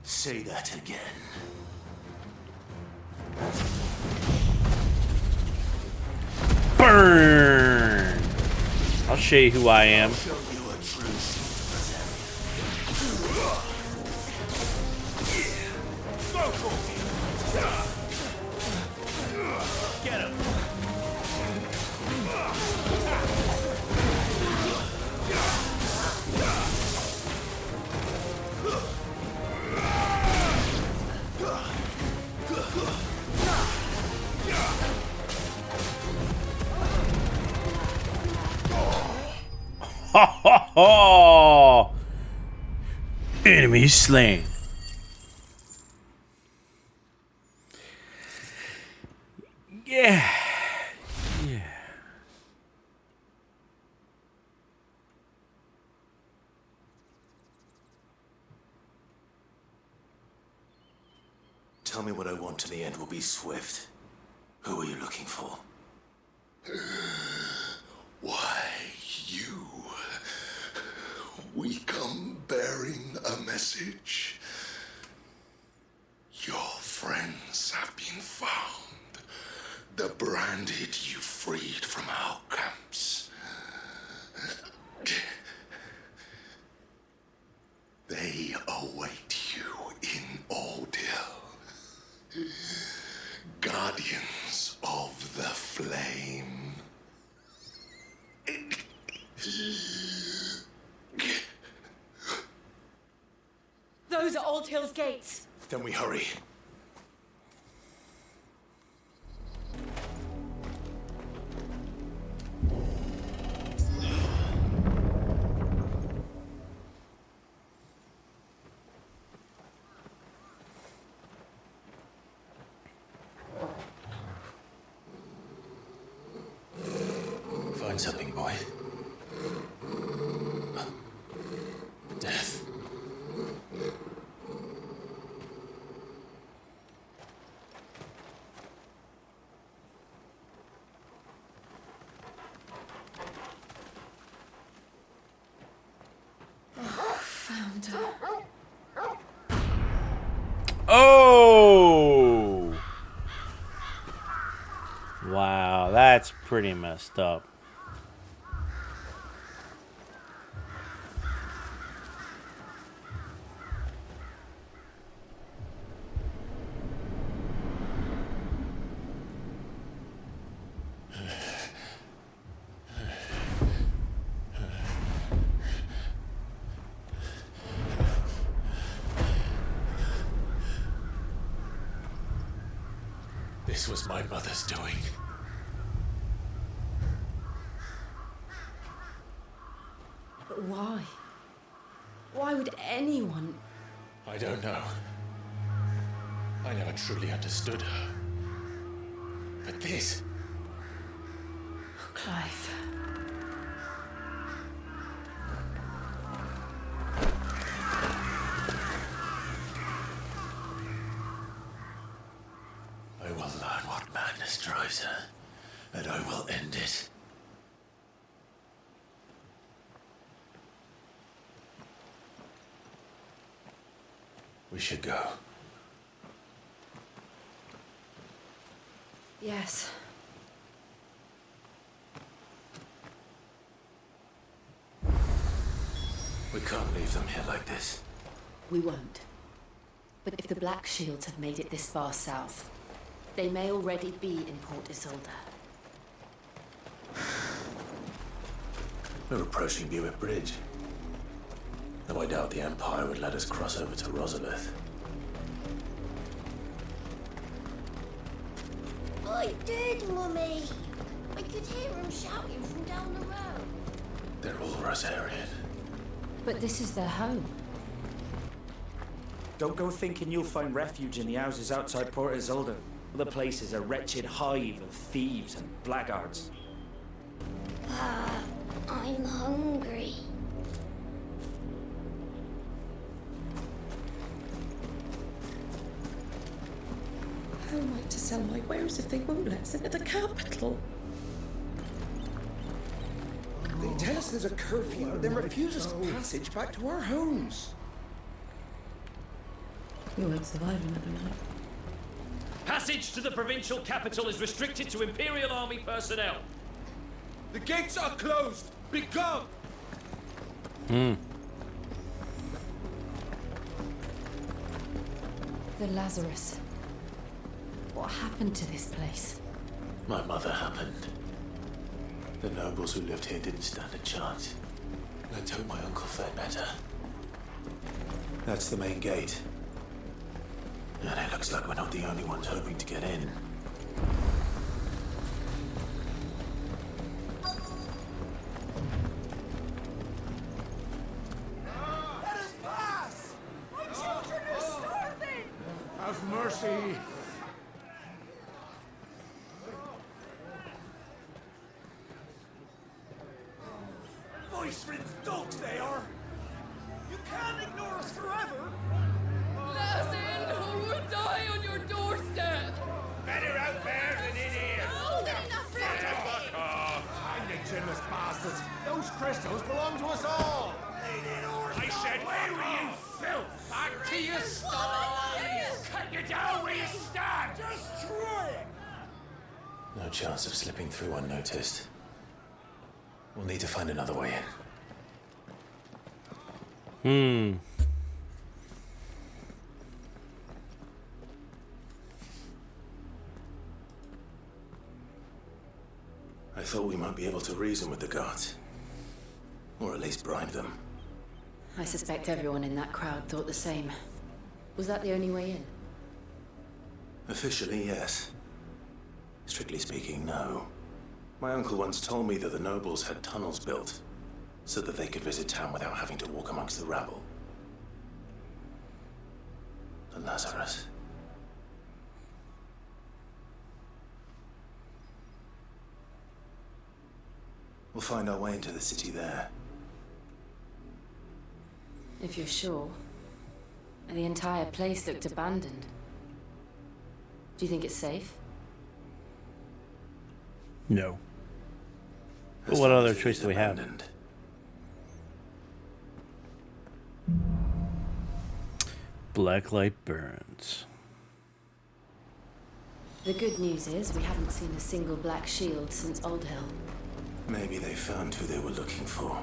Say that again.
Burn! I'll show you who I am.
Get him!
Ha ha ha! Enemy slain. Yeah. Yeah.
Tell me what I want, and the end will be swift. Who are you looking for?
Why, you. We come bearing a message. Your friends have been found. The branded you freed from our camps. They await you in Ordeal. Guardians of the Flame.
Those are Old Hill's gates.
Then we hurry. Find something, boy. Death.
Wow, that's pretty messed up.
This was my mother's doing.
But why? Why would anyone?
I don't know. I never truly understood her. But this...
Clive.
I will learn what madness drives her, and I will end it. We should go.
Yes.
We can't leave them here like this.
We won't. But if the Black Shields have made it this far south, they may already be in Port Isolde.
We're approaching Buick Bridge. Though I doubt the Empire would let us cross over to Rosalith.
I did, Mummy. I could hear him shouting from down the road.
They're all Rosarian.
But this is their home.
Don't go thinking you'll find refuge in the houses outside Port Isolde. The place is a wretched hive of thieves and blackguards.
I'm hungry.
How am I to sell my wares if they won't let us into the capital?
They tell us there's a curfew, then refuse us passage back to our homes.
We won't survive another night.
Passage to the provincial capital is restricted to Imperial Army personnel.
The gates are closed! Begone!
The Lazarus. What happened to this place?
My mother happened. The nobles who lived here didn't stand a chance. Let's hope my uncle fared better. That's the main gate. And it looks like we're not the only ones hoping to get in.
Let us pass! My children are starving! Have mercy! Voice-riddled dogs they are! You can't ignore us forever!
Let us in or we'll die on your doorstep!
Better out there than in here!
Oh, they're enough
Fuck off! And you generous bastards! Those crystals belong to us all! I said, where were you, filth? Back to your stalls! Cut you down where you stand! Destroy it!
No chance of slipping through unnoticed. We'll need to find another way in. I thought we might be able to reason with the guards. Or at least bribe them.
I suspect everyone in that crowd thought the same. Was that the only way in?
Officially, yes. Strictly speaking, no. My uncle once told me that the nobles had tunnels built so that they could visit town without having to walk amongst the rabble. The Lazarus. We'll find our way into the city there.
If you're sure. The entire place looked abandoned. Do you think it's safe?
No. But what other choice do we have? Blacklight burns.
The good news is we haven't seen a single black shield since Old Hill.
Maybe they found who they were looking for.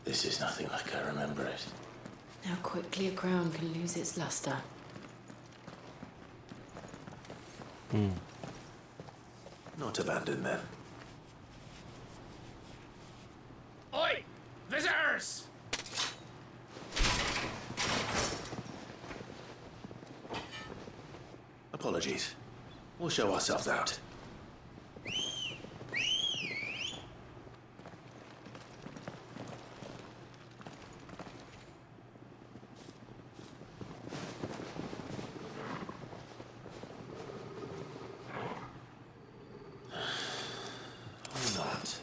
This is nothing like I remember it.
How quickly a crown can lose its luster.
Not abandoned then.
Oi! Visitors!
Apologies. We'll show ourselves out. Or not.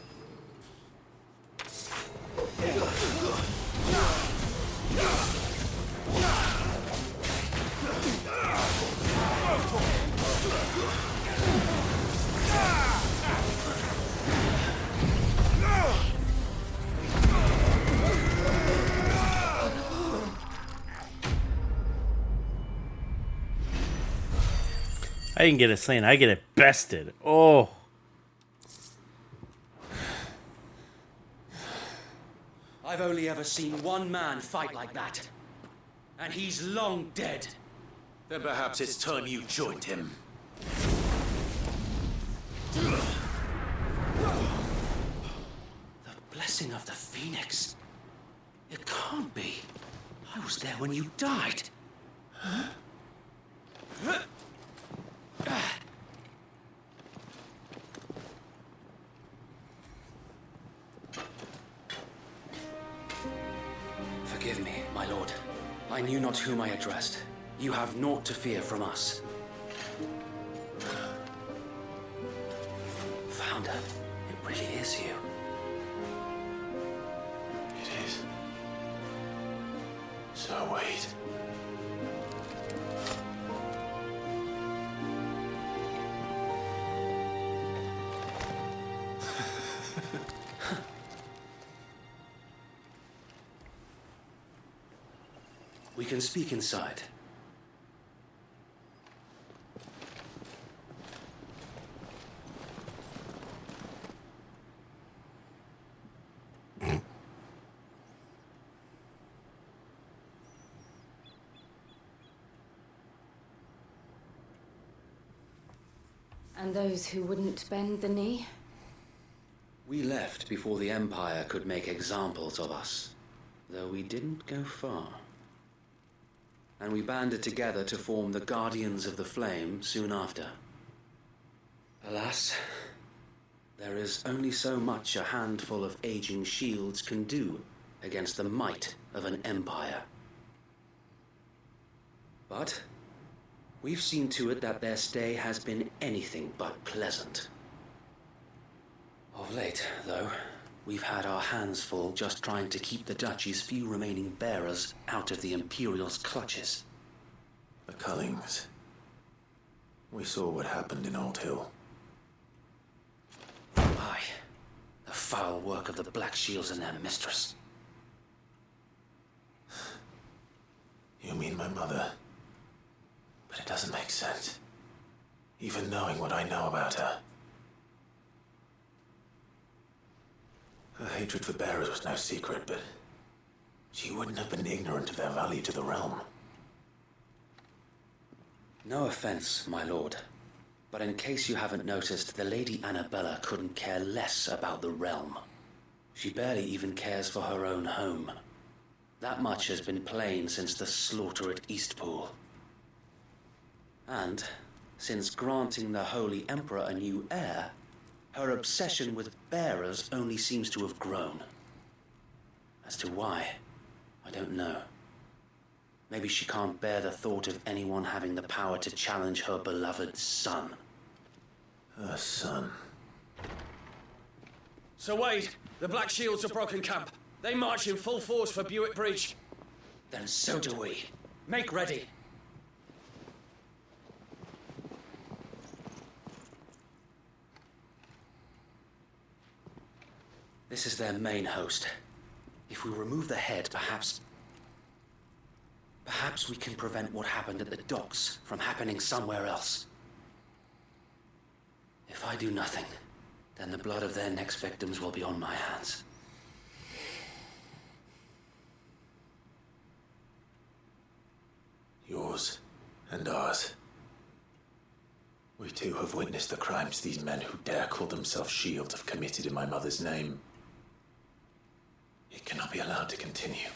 I didn't get it slain. I get it bested. Oh.
I've only ever seen one man fight like that. And he's long dead.
Then perhaps it's time you joined him.
The blessing of the Phoenix. It can't be. I was there when you died. Forgive me, my lord. I knew not whom I addressed. You have naught to fear from us. Founder, it really is you.
It is. So wait.
We can speak inside.
And those who wouldn't bend the knee?
We left before the Empire could make examples of us, though we didn't go far. And we banded together to form the Guardians of the Flame soon after. Alas, there is only so much a handful of aging shields can do against the might of an empire. But we've seen to it that their stay has been anything but pleasant. Of late, though, we've had our hands full just trying to keep the Duchy's few remaining bearers out of the Imperial's clutches.
The Cullings. We saw what happened in Old Hill.
Aye. The foul work of the Black Shields and their mistress.
You mean my mother? But it doesn't make sense. Even knowing what I know about her. Her hatred for bearers was no secret, but she wouldn't have been ignorant of their value to the realm.
No offense, my lord, but in case you haven't noticed, the Lady Annabella couldn't care less about the realm. She barely even cares for her own home. That much has been plain since the slaughter at Eastpool. And, since granting the Holy Emperor a new heir, her obsession with bearers only seems to have grown. As to why, I don't know. Maybe she can't bear the thought of anyone having the power to challenge her beloved son.
Her son.
Sir Wade, the Black Shields have broken camp. They march in full force for Buick Bridge.
Then so do we.
Make ready.
This is their main host. If we remove the head, perhaps we can prevent what happened at the docks from happening somewhere else. If I do nothing, then the blood of their next victims will be on my hands.
Yours and ours. We too have witnessed the crimes these men who dare call themselves Shield have committed in my mother's name. It cannot be allowed to continue.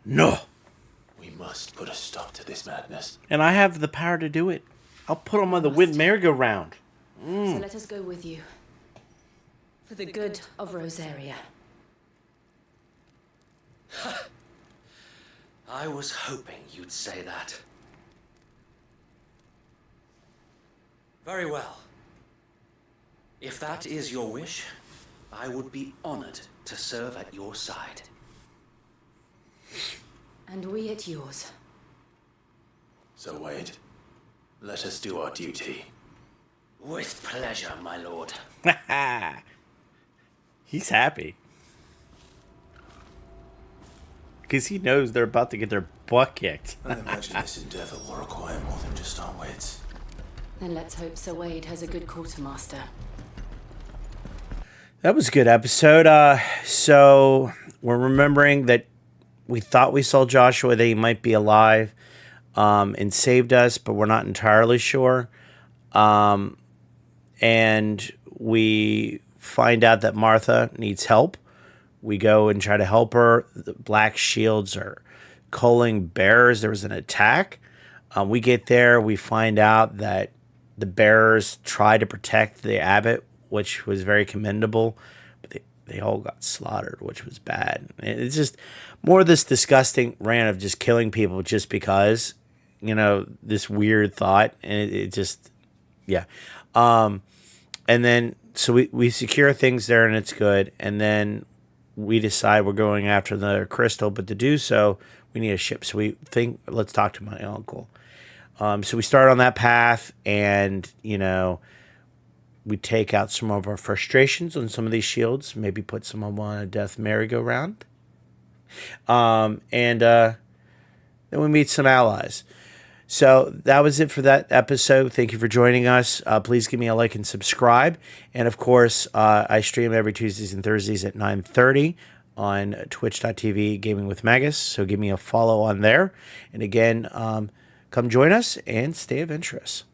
No.
We must put a stop to this madness.
And I have the power to do it. I'll put them on the wind merry-go-round.
So let us go with you. For the good of Rosaria.
I was hoping you'd say that. Very well. If that is your wish, I would be honored to serve at your side.
And we at yours.
So, Wade, let us do our duty.
With pleasure, my lord.
He's happy. Because he knows they're about to get their butt kicked.
I imagine this endeavor will require more than just our wits.
Then let's hope Sir Wade has a good quartermaster.
That was a good episode. So we're remembering that we thought we saw Joshua, that he might be alive, and saved us, but we're not entirely sure. And we find out that Martha needs help. We go and try to help her. The Black Shields are culling bearers. There was an attack. We get there. We find out that the bearers tried to protect the abbot, which was very commendable. But they all got slaughtered, which was bad. It's just more of this disgusting rant of just killing people just because, this weird thought. And it just, yeah. And then, so we secure things there and it's good. And then we decide we're going after the crystal, but to do so, we need a ship. So we think, let's talk to my uncle. So we start on that path and, we take out some of our frustrations on some of these shields, maybe put some of them on a death merry-go-round. And then we meet some allies. So that was it for that episode. Thank you for joining us. Please give me a like and subscribe. And of course, I stream every Tuesdays and Thursdays at 9:30 on twitch.tv Gaming with Magus. So give me a follow on there. And again, come join us and stay adventurous.